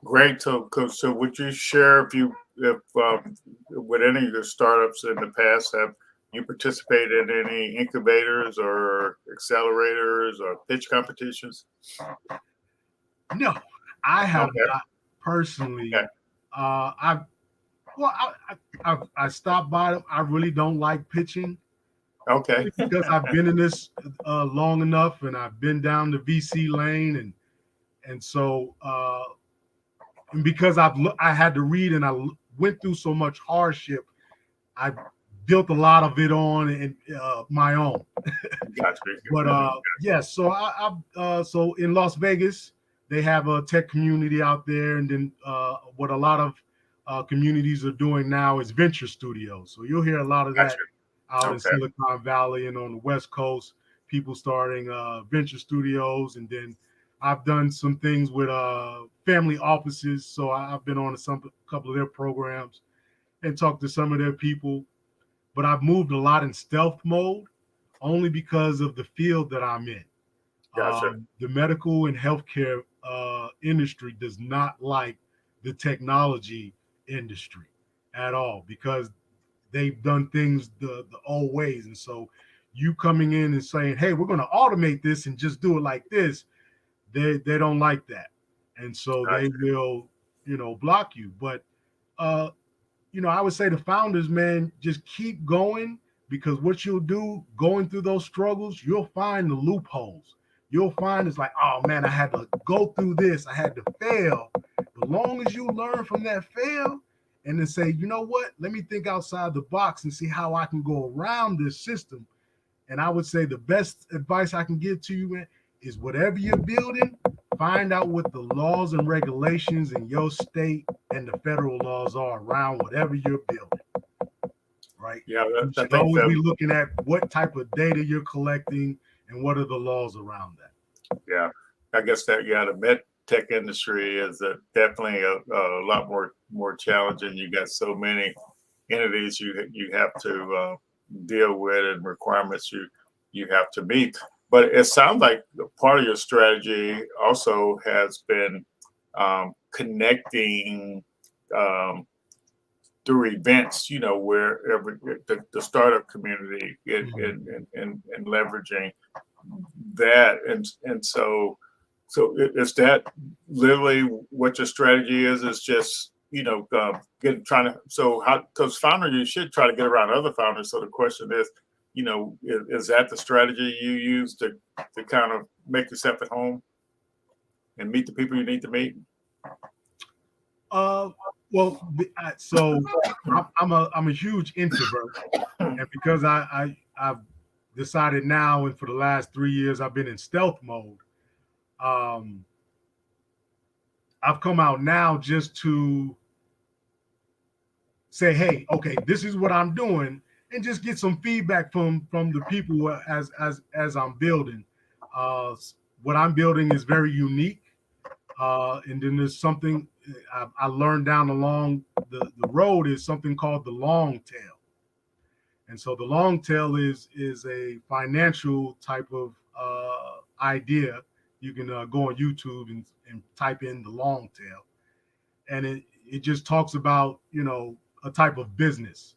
Great. So would you share if with any of your startups in the past, have you participated in any incubators or accelerators or pitch competitions? No, I have Okay. not personally. Okay. I stopped by them. I really don't like pitching Okay. because I've been in this long enough, and I've been down the VC lane, and so and because I had to read, and I went through so much hardship, I built a lot of it on and my own. Gotcha. But yes, so so in Las Vegas, they have a tech community out there, and then what a lot of communities are doing now is venture studios. So you'll hear a lot of Gotcha. that out in Okay. Silicon Valley and on the West Coast. People starting venture studios, and then I've done some things with family offices. So I've been on a couple of their programs and talked to some of their people. But I've moved a lot in stealth mode only because of the field that I'm in. Gotcha. The medical and healthcare industry does not like the technology industry at all because they've done things the old ways. And so you coming in and saying, hey, we're going to automate this and just do it like this, they don't like that. And so they Gotcha. will, block you. But I would say the founders, man, just keep going, because what you'll do going through those struggles, you'll find the loopholes. You'll find it's like, oh man, I had to go through this. I had to fail. As long as you learn from that fail and then say, you know what, let me think outside the box and see how I can go around this system. And I would say the best advice I can give to you, man, is whatever you're building, find out what the laws and regulations in your state and the federal laws are around whatever you're building. Right? Yeah, You I should think always that, be looking at what type of data you're collecting and what are the laws around that. yeah, I guess that, yeah, the med tech industry is definitely a lot more challenging. You got so many entities you have to deal with and requirements you have to meet. But it sounds like part of your strategy also has been connecting through events, where the startup community and leveraging that, and so is that literally what your strategy is? Is just because founder, you should try to get around other founders. So the question is, is that the strategy you use to kind of make yourself at home and meet the people you need to meet? Well, so I'm a huge introvert, and because I've decided now, and for the last 3 years I've been in stealth mode. I've come out now just to say, hey, okay, this is what I'm doing, and just get some feedback from the people as I'm building. What I'm building is very unique, and then there's something I learned down along the road is something called the long tail. And so the long tail is a financial type of idea. You can go on YouTube and type in the long tail, and it just talks about, you know, a type of business.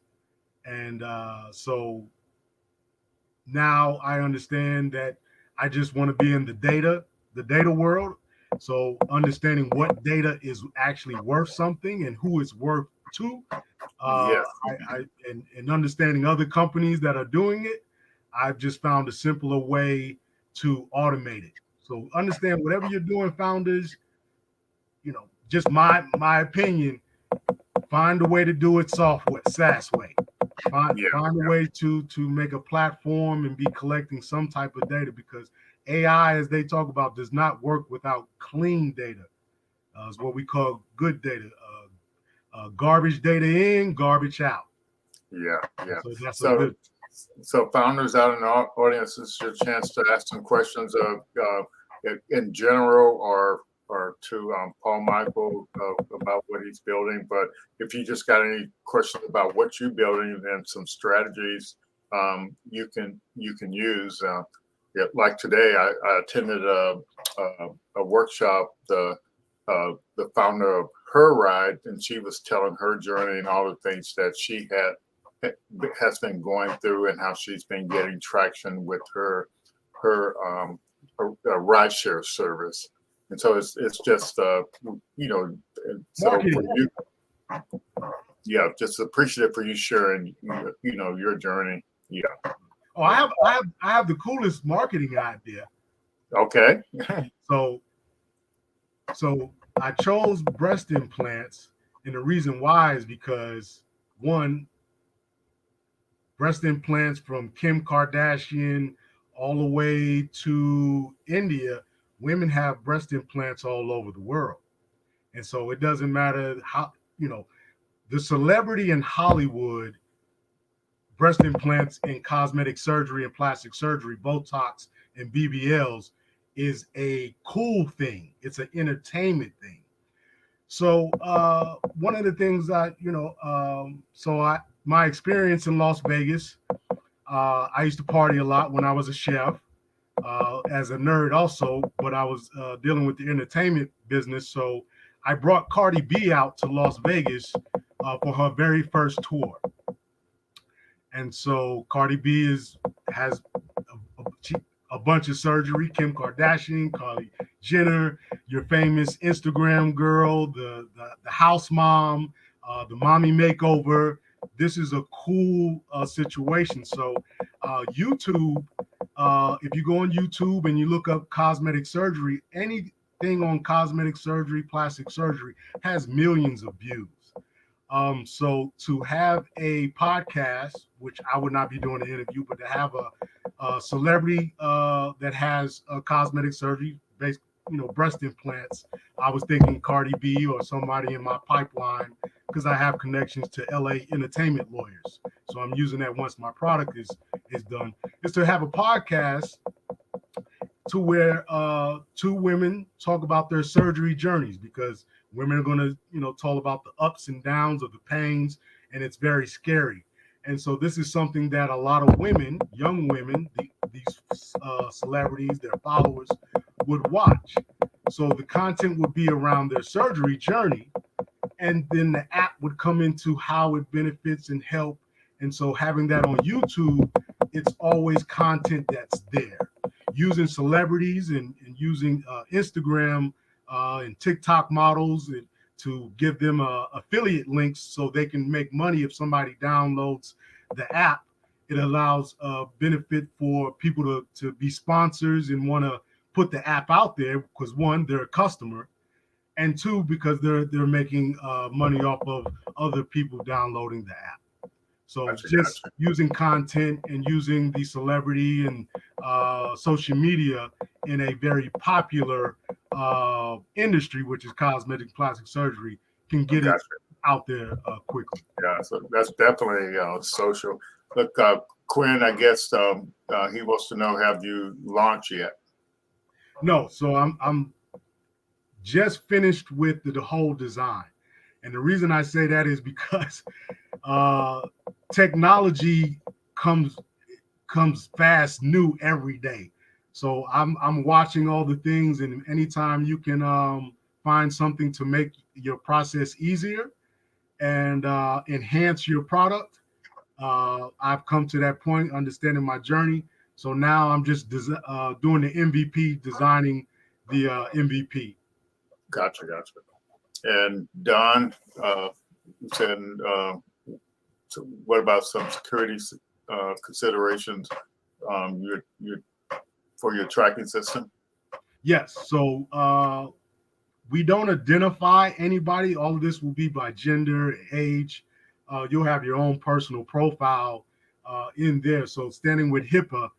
And so now I understand that I just want to be in the data world. So understanding what data is actually worth something and who it's worth to, Yes. and understanding other companies that are doing it, I've just found a simpler way to automate it. So understand whatever you're doing, founders, you know, just my opinion, find a way to do it software, SaaS way. Find a way to make a platform and be collecting some type of data, because AI, as they talk about, does not work without clean data. It's what we call good data. Garbage data in, garbage out. Yeah. So that's a So, good. so founders out in the audience, this is your chance to ask some questions in general or to PaulMicheal about what he's building. But if you just got any questions about what you're building and some strategies, you can use. Like today, I attended a workshop. The founder of Her Ride, and she was telling her journey and all the things that she has been going through and how she's been getting traction with her rideshare service. And so it's just you know, so for you, yeah, just appreciative for you sharing, you know, your journey. Yeah. Oh, I have the coolest marketing idea. Okay. So I chose breast implants, and the reason why is because, one, breast implants from Kim Kardashian all the way to India, women have breast implants all over the world. And so it doesn't matter how, you know, the celebrity in Hollywood, breast implants and cosmetic surgery and plastic surgery, Botox and BBLs is a cool thing. It's an entertainment thing. So one of the things that, you know, my experience in Las Vegas, I used to party a lot when I was a chef, as a nerd also, but I was dealing with the entertainment business. So I brought Cardi B out to Las Vegas for her very first tour. And so Cardi B has a bunch of surgery. Kim Kardashian, Kylie Jenner, your famous Instagram girl, the house mom, the mommy makeover. This is a cool situation. So YouTube, if you go on YouTube and you look up cosmetic surgery, anything on cosmetic surgery, plastic surgery has millions of views. So to have a podcast, which I would not be doing an interview, but to have a celebrity that has cosmetic surgery, based, you know, breast implants, I was thinking Cardi B or somebody in my pipeline, because I have connections to LA entertainment lawyers. So I'm using that once my product is done, is to have a podcast to where two women talk about their surgery journeys, because women are going to, you know, talk about the ups and downs of the pains, and it's very scary. And so this is something that a lot of women, young women, these celebrities, their followers would watch. So the content would be around their surgery journey, and then the app would come into how it benefits and help. And so having that on YouTube, it's always content that's there. Using celebrities and using Instagram and TikTok models to give them affiliate links so they can make money if somebody downloads the app. It allows benefit for people to be sponsors and want to put the app out there, because one, they're a customer, and two, because they're making money off of other people downloading the app. So just using content and using the celebrity and social media in a very popular industry, which is cosmetic plastic surgery, can get it out there quickly. Yeah, so that's definitely social. Look, Quinn, I guess he wants to know, have you launched yet? No, so I'm just finished with the whole design. And the reason I say that is because technology comes fast new every day. So I'm watching all the things, and anytime you can find something to make your process easier and enhance your product, I've come to that point, understanding my journey. So now I'm just doing the MVP, designing the MVP. Gotcha. And Don, you said, so what about some security considerations for your tracking system? Yes. So we don't identify anybody. All of this will be by gender, age. You'll have your own personal profile in there. So standing with HIPAA,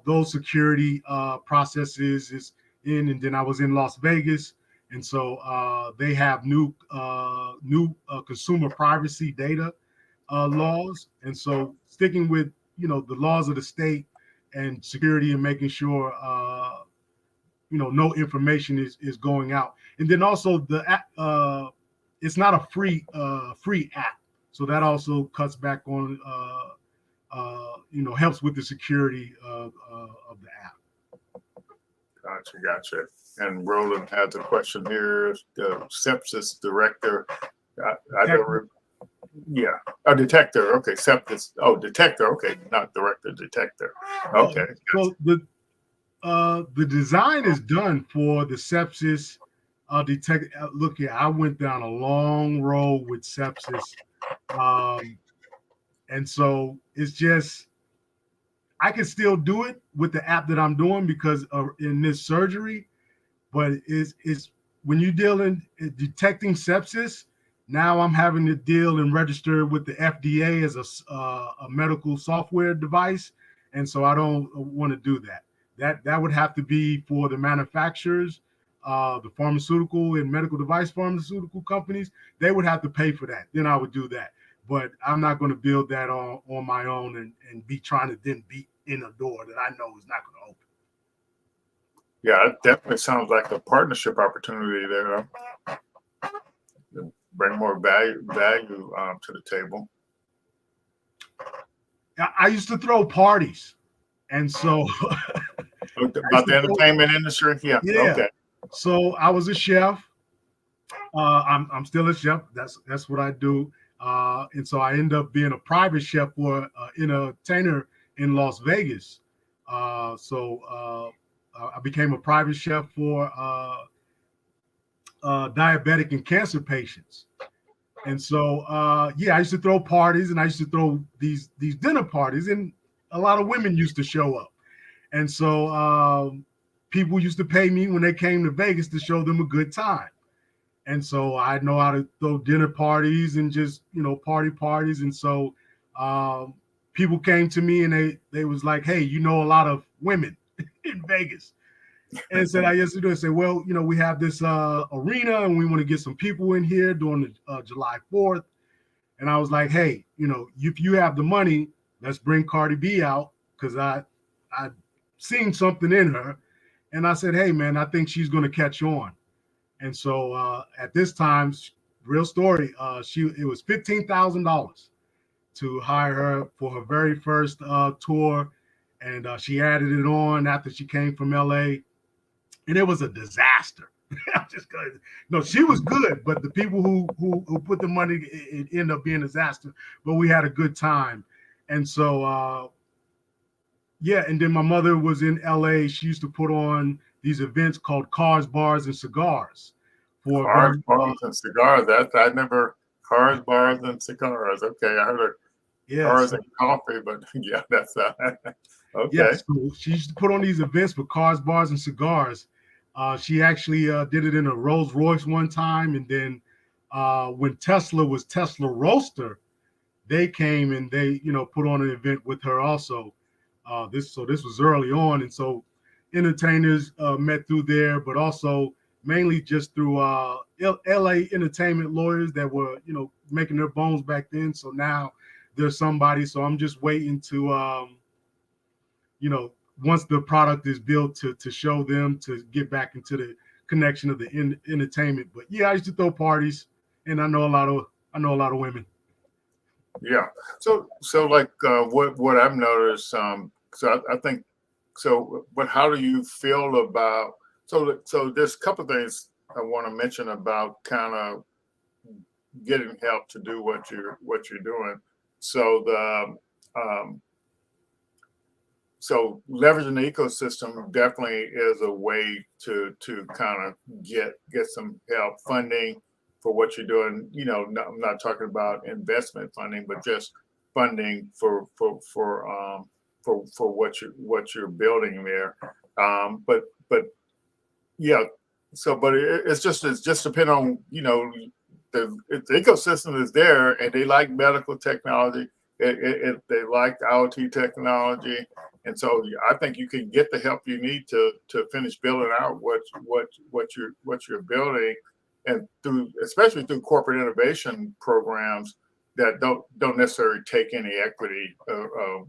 those security processes is in, and then I was in Las Vegas, and so they have new consumer privacy data laws, and so sticking with the laws of the state and security and making sure no information is going out, and then also the it's not a free app, so that also cuts back on helps with the security of the app. Gotcha. And Roland has a question here. The sepsis director, I don't. Yeah, a detector. Okay, sepsis. Oh, detector. Okay, not director, detector. Okay. So the design is done for the sepsis detect. Look here, I went down a long road with sepsis, and so it's just I can still do it with the app that I'm doing because in this surgery, but it's when you deal in detecting sepsis. Now I'm having to deal and register with the FDA as a medical software device, and so I don't want to do that. That would have to be for the manufacturers, the pharmaceutical and medical device pharmaceutical companies. They would have to pay for that. Then I would do that. But I'm not going to build that on my own and be trying to then beat in a door that I know is not going to open. Yeah, it definitely sounds like a partnership opportunity there. Bring more value to the table. I used to throw parties, and so about the entertainment industry. Yeah. Okay. So I was a chef. I'm still a chef. That's what I do. And so I end up being a private chef for an entertainer in Las Vegas. So I became a private chef for diabetic and cancer patients. And so, I used to throw parties, and I used to throw these dinner parties, and a lot of women used to show up. And so people used to pay me when they came to Vegas to show them a good time. And so I know how to throw dinner parties and just, parties. And so people came to me and they was like, hey, a lot of women in Vegas. And said, I used to do. I said, well, we have this arena and we want to get some people in here during the July 4th. And I was like, hey, if you have the money, let's bring Cardi B out, because I seen something in her. And I said, hey, man, I think she's going to catch on. And so at this time, real story, it was $15,000 to hire her for her very first tour. And she added it on after she came from LA. And it was a disaster. I'm just gonna, no, she was good, but the people who put the money, it ended up being a disaster. But we had a good time, and so and then my mother was in LA. She used to put on these events called Cars, Bars, and Cigars. For Cars, bars, and cigars. I never cars, bars, and cigars. Okay, I heard of cars and coffee, but yeah, that's okay. Yeah, so she used to put on these events for Cars, Bars, and Cigars. She actually did it in a Rolls Royce one time, and then when Tesla was Tesla Roadster, they came and they put on an event with her also. This was early on, and so entertainers met through there, but also mainly just through LA entertainment lawyers that were making their bones back then. So now there's somebody. So I'm just waiting to once the product is built to show them, to get back into the connection of the entertainment. But yeah, I used to throw parties, and I know a lot of women. Yeah. So like what I've noticed. So I think so. But how do you feel about so there's a couple of things I want to mention about kind of getting help to do what you're doing. So the so leveraging the ecosystem definitely is a way to kind of get some help funding for what you're doing. I'm not talking about investment funding, but just funding for what you're building there. But yeah. So, but it's just depending on the ecosystem is there, and they like medical technology. They like IoT technology, and so I think you can get the help you need to finish building out what you're building, and especially through corporate innovation programs that don't necessarily take any equity or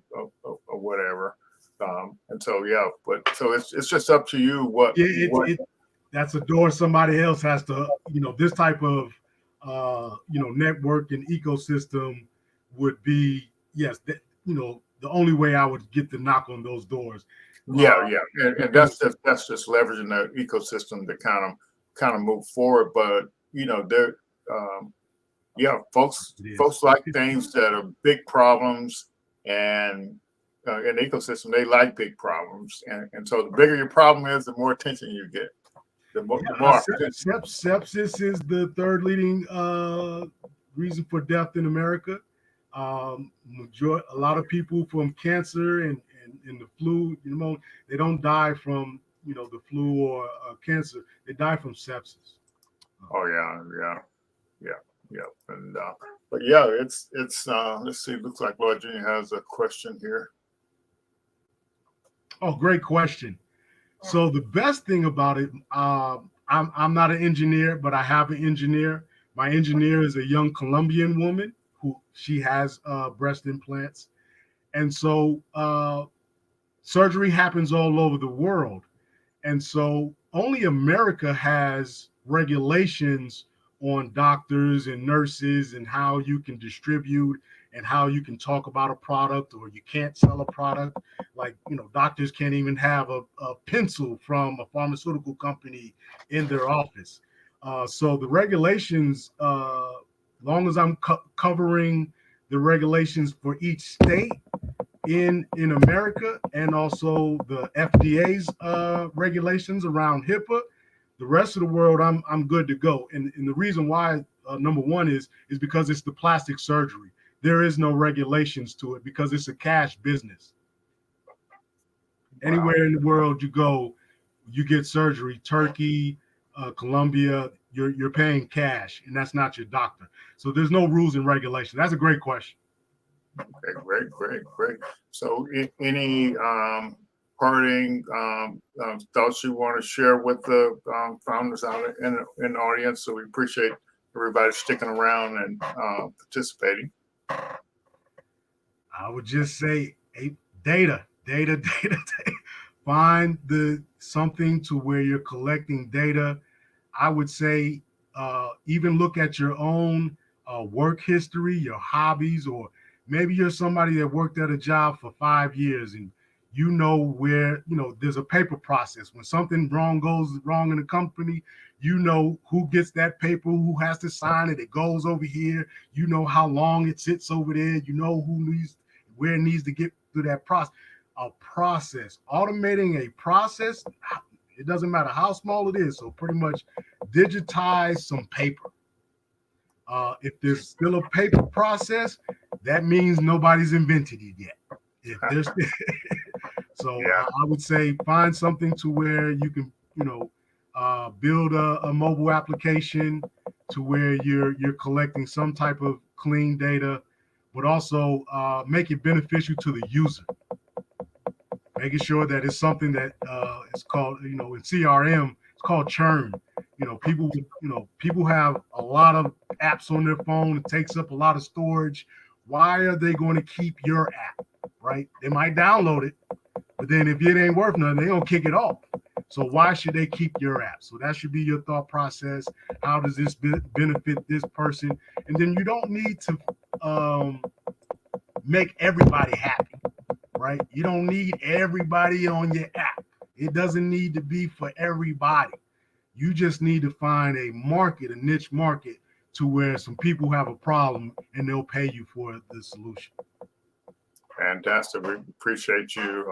whatever. And so yeah, but so it's just up to you what that's a door somebody else has to, this type of, network and ecosystem would be, yes, the only way I would get to knock on those doors. Yeah, and that's just leveraging the ecosystem to kind of move forward. But there, folks like things that are big problems, and in the ecosystem they like big problems, and so the bigger your problem is, the more attention you get. Sepsis is the third leading reason for death in America. A lot of people from cancer and the flu, they don't die from the flu or cancer. They die from sepsis. Oh yeah. And but yeah, it's let's see. It looks like Lord Junior has a question here. Oh, great question. So the best thing about it, I'm not an engineer, but I have an engineer. My engineer is a young Colombian woman who she has breast implants, and so surgery happens all over the world, and so only America has regulations on doctors and nurses and how you can distribute and how you can talk about a product or you can't sell a product. Like, doctors can't even have a pencil from a pharmaceutical company in their office. So the regulations, long as I'm covering the regulations for each state in America and also the FDA's regulations around HIPAA, the rest of the world, I'm good to go. And the reason why, number one, is because it's the plastic surgery. There is no regulations to it because it's a cash business. Anywhere in the world you go, you get surgery. Turkey, Colombia, you're paying cash, and that's not your doctor. So there's no rules and regulations. That's a great question. Okay, great. So any parting thoughts you want to share with the founders out in the audience? So we appreciate everybody sticking around and participating. I would just say, data. Find something to where you're collecting data. I would say even look at your own work history, your hobbies, or maybe you're somebody that worked at a job for 5 years and where, there's a paper process. When something goes wrong in a company, who gets that paper, who has to sign it. It goes over here. How long it sits over there. Where it needs to get through that process. Automating a process, it doesn't matter how small it is. So pretty much digitize some paper. If there's still a paper process, that means nobody's invented it yet. If there's I would say find something to where you can, build a mobile application to where you're collecting some type of clean data, but also make it beneficial to the user. Making sure that it's something that is called, in CRM, it's called churn. People have a lot of apps on their phone. It takes up a lot of storage. Why are they going to keep your app, right? They might download it, but then if it ain't worth nothing, they're going to kick it off. So why should they keep your app? So that should be your thought process. How does this benefit this person? And then you don't need to make everybody happy, right? You don't need everybody on your app. It doesn't need to be for everybody. You just need to find a market, a niche market, to where some people have a problem and they'll pay you for the solution. Fantastic. We appreciate you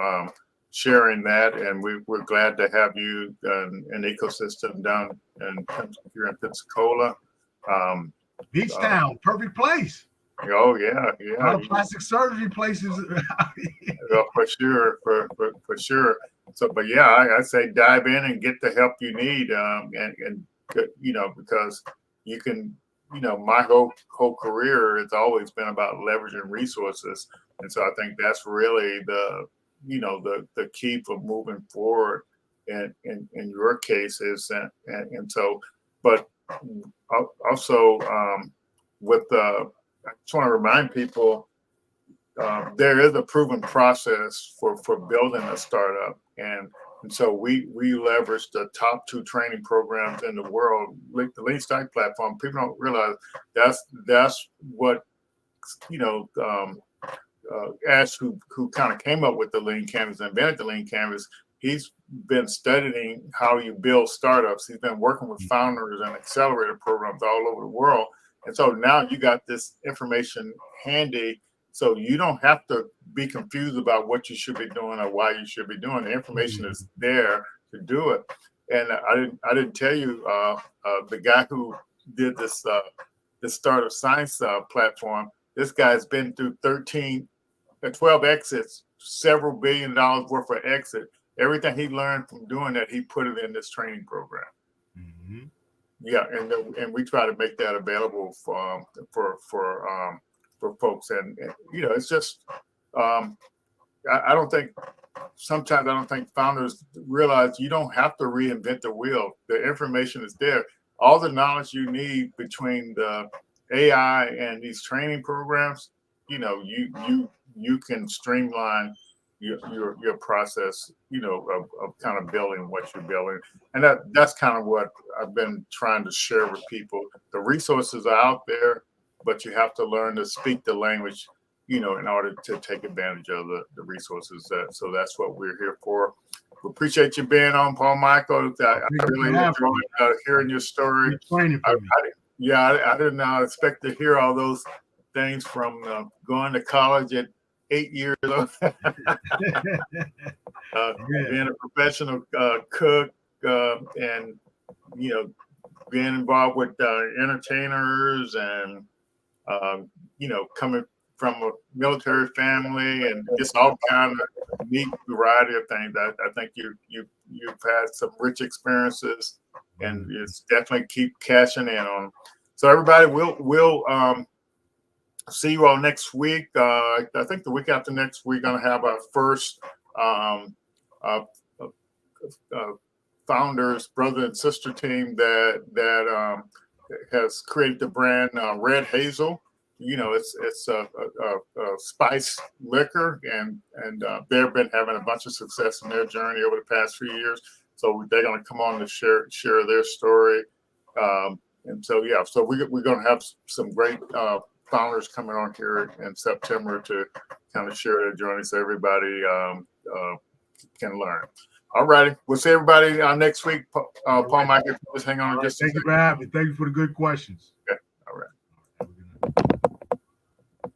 sharing that, and we're glad to have you in an ecosystem down here in Pensacola. Beach Town, perfect place. Oh yeah, A lot of plastic surgery places. For sure, for sure. So, but yeah, I say dive in and get the help you need, and because you can, my whole career has always been about leveraging resources, and so I think that's really the key for moving forward. And in your case is and so, but also with I just want to remind people. There is a proven process for building a startup, and so we leverage the top 2 training programs in the world. Like the Lean Startup platform, people don't realize that's what Ash, who kind of came up with the Lean Canvas, invented the Lean Canvas. He's been studying how you build startups. He's been working with founders and accelerator programs all over the world, and so now you got this information handy. So you don't have to be confused about what you should be doing or why you should be doing. The information is there to do it. And I didn't tell you the guy who did this Startup Science platform. This guy's been through 12 exits, several $1 billion worth of exit. Everything he learned from doing that, he put it in this training program. Mm-hmm. Yeah, and we try to make that available for folks, and it's just I don't think founders realize you don't have to reinvent the wheel. The information is there. All the knowledge you need between the AI and these training programs, you can streamline your process, of kind of building what you're building. And that's kind of what I've been trying to share with people. The resources are out there, but you have to learn to speak the language, in order to take advantage of the resources. So that's what we're here for. We appreciate you being on, PaulMicheal. I really enjoyed hearing your story. I didn't expect to hear all those things from going to college at 8 years old. Being a professional cook and, being involved with entertainers and, coming from a military family and just all kind of neat variety of things. I think you've had some rich experiences, and it's definitely keep cashing in on them. So everybody, we'll see you all next week. I think the week after next, we're going to have our first founders, brother and sister team that has created the brand Red Hazel. It's a spice liquor, and they've been having a bunch of success in their journey over the past few years. So they're going to come on to share their story. And so we're going to have some great founders coming on here in September to kind of share their journey, so everybody can learn. All righty, we'll see everybody next week. PaulMicheal, just hang on just a second. Thank you for having me. Thank you for the good questions. Okay.